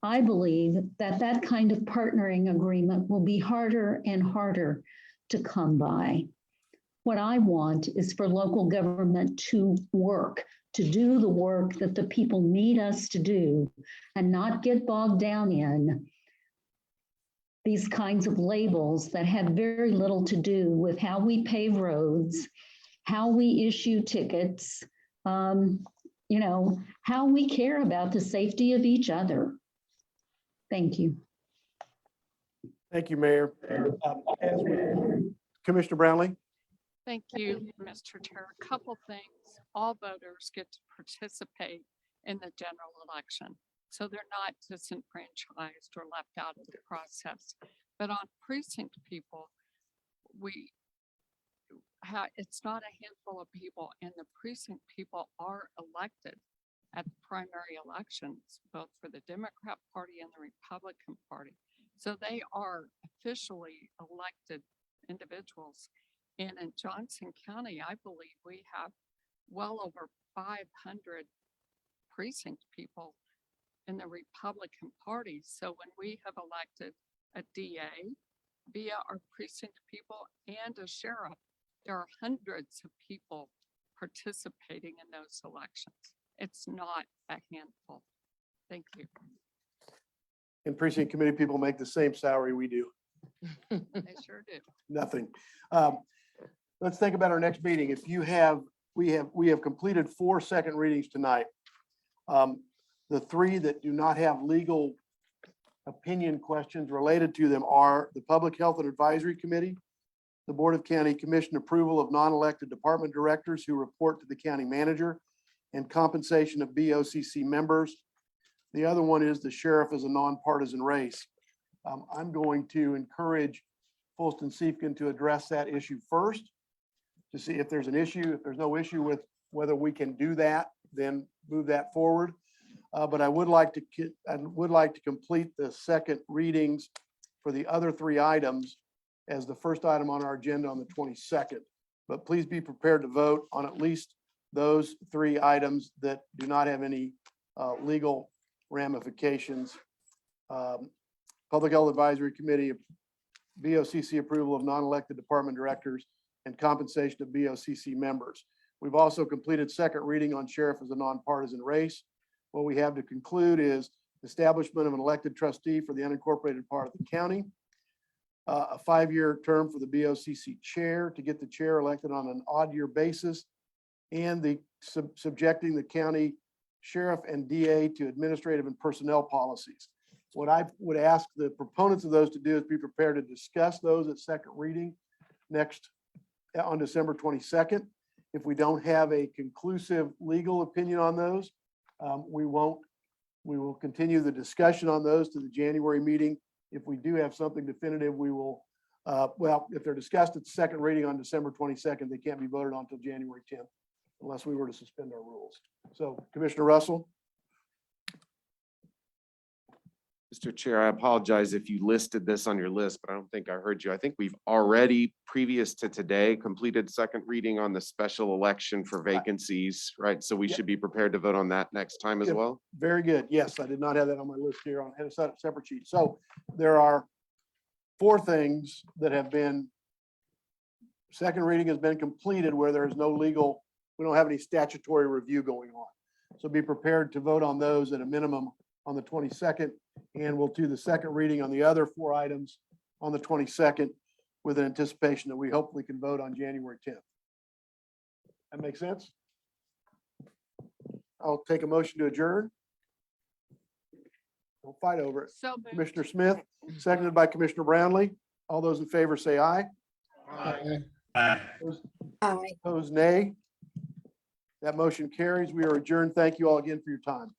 I believe that that kind of partnering agreement will be harder and harder to come by. What I want is for local government to work, to do the work that the people need us to do, and not get bogged down in these kinds of labels that have very little to do with how we pave roads, how we issue tickets, how we care about the safety of each other. Thank you. Thank you, Mayor. Commissioner Brownlee? Thank you, Mr. Chair. A couple things. All voters get to participate in the general election, so they're not disenfranchised or left out of the process. But on precinct people, it's not a handful of people, and the precinct people are elected at the primary elections, both for the Democrat Party and the Republican Party. So they are officially elected individuals. And in Johnson County, I believe we have well over 500 precinct people in the Republican Party. So when we have elected a DA via our precinct people and a sheriff, there are hundreds of people participating in those elections. It's not a handful. Thank you. And precinct committee people make the same salary we do. They sure do. Nothing. Let's think about our next meeting. We have completed 4 second readings tonight. The three that do not have legal opinion questions related to them are the Public Health and Advisory Committee, the Board of County Commission approval of non-elected department directors who report to the county manager, and compensation of BOCC members. The other one is the sheriff as a nonpartisan race. I'm going to encourage Fulton Siefken to address that issue first, to see if there's an issue. If there's no issue with whether we can do that, then move that forward. But I would like to complete the second readings for the other three items as the first item on our agenda on the 22nd. But please be prepared to vote on at least those three items that do not have any legal ramifications. Public Health Advisory Committee, BOCC approval of non-elected department directors, and compensation of BOCC members. We've also completed second reading on sheriff as a nonpartisan race. What we have to conclude is establishment of an elected trustee for the unincorporated part of the county, a 5-year term for the BOCC chair to get the chair elected on an odd year basis, and the subjecting the county sheriff and DA to administrative and personnel policies. What I would ask the proponents of those to do is be prepared to discuss those at second reading on December 22nd. If we don't have a conclusive legal opinion on those, we will continue the discussion on those to the January meeting. If we do have something definitive, we will, well, if they're discussed at the second reading on December 22nd, they can't be voted on until January 10th, unless we were to suspend our rules. So Commissioner Russell. Mr. Chair, I apologize if you listed this on your list, but I don't think I heard you. I think we've already, previous to today, completed second reading on the special election for vacancies, right? So we should be prepared to vote on that next time as Yeah, well? Very good. Yes, I did not have that on my list here. I had a separate sheet. So there are 4 things that have been, second reading has been completed where there is no legal, we don't have any statutory review going on. So be prepared to vote on those at a minimum on the 22nd, and we'll do the second reading on the other 4 items on the 22nd with an anticipation that we hopefully can vote on January 10th. That makes sense? I'll take a motion to adjourn. Don't fight over it. So moved. Commissioner Smith, seconded by Commissioner Brownlee. All those in favor say aye. Aye. Opposed, nay. That motion carries. We are adjourned. Thank you all again for your time.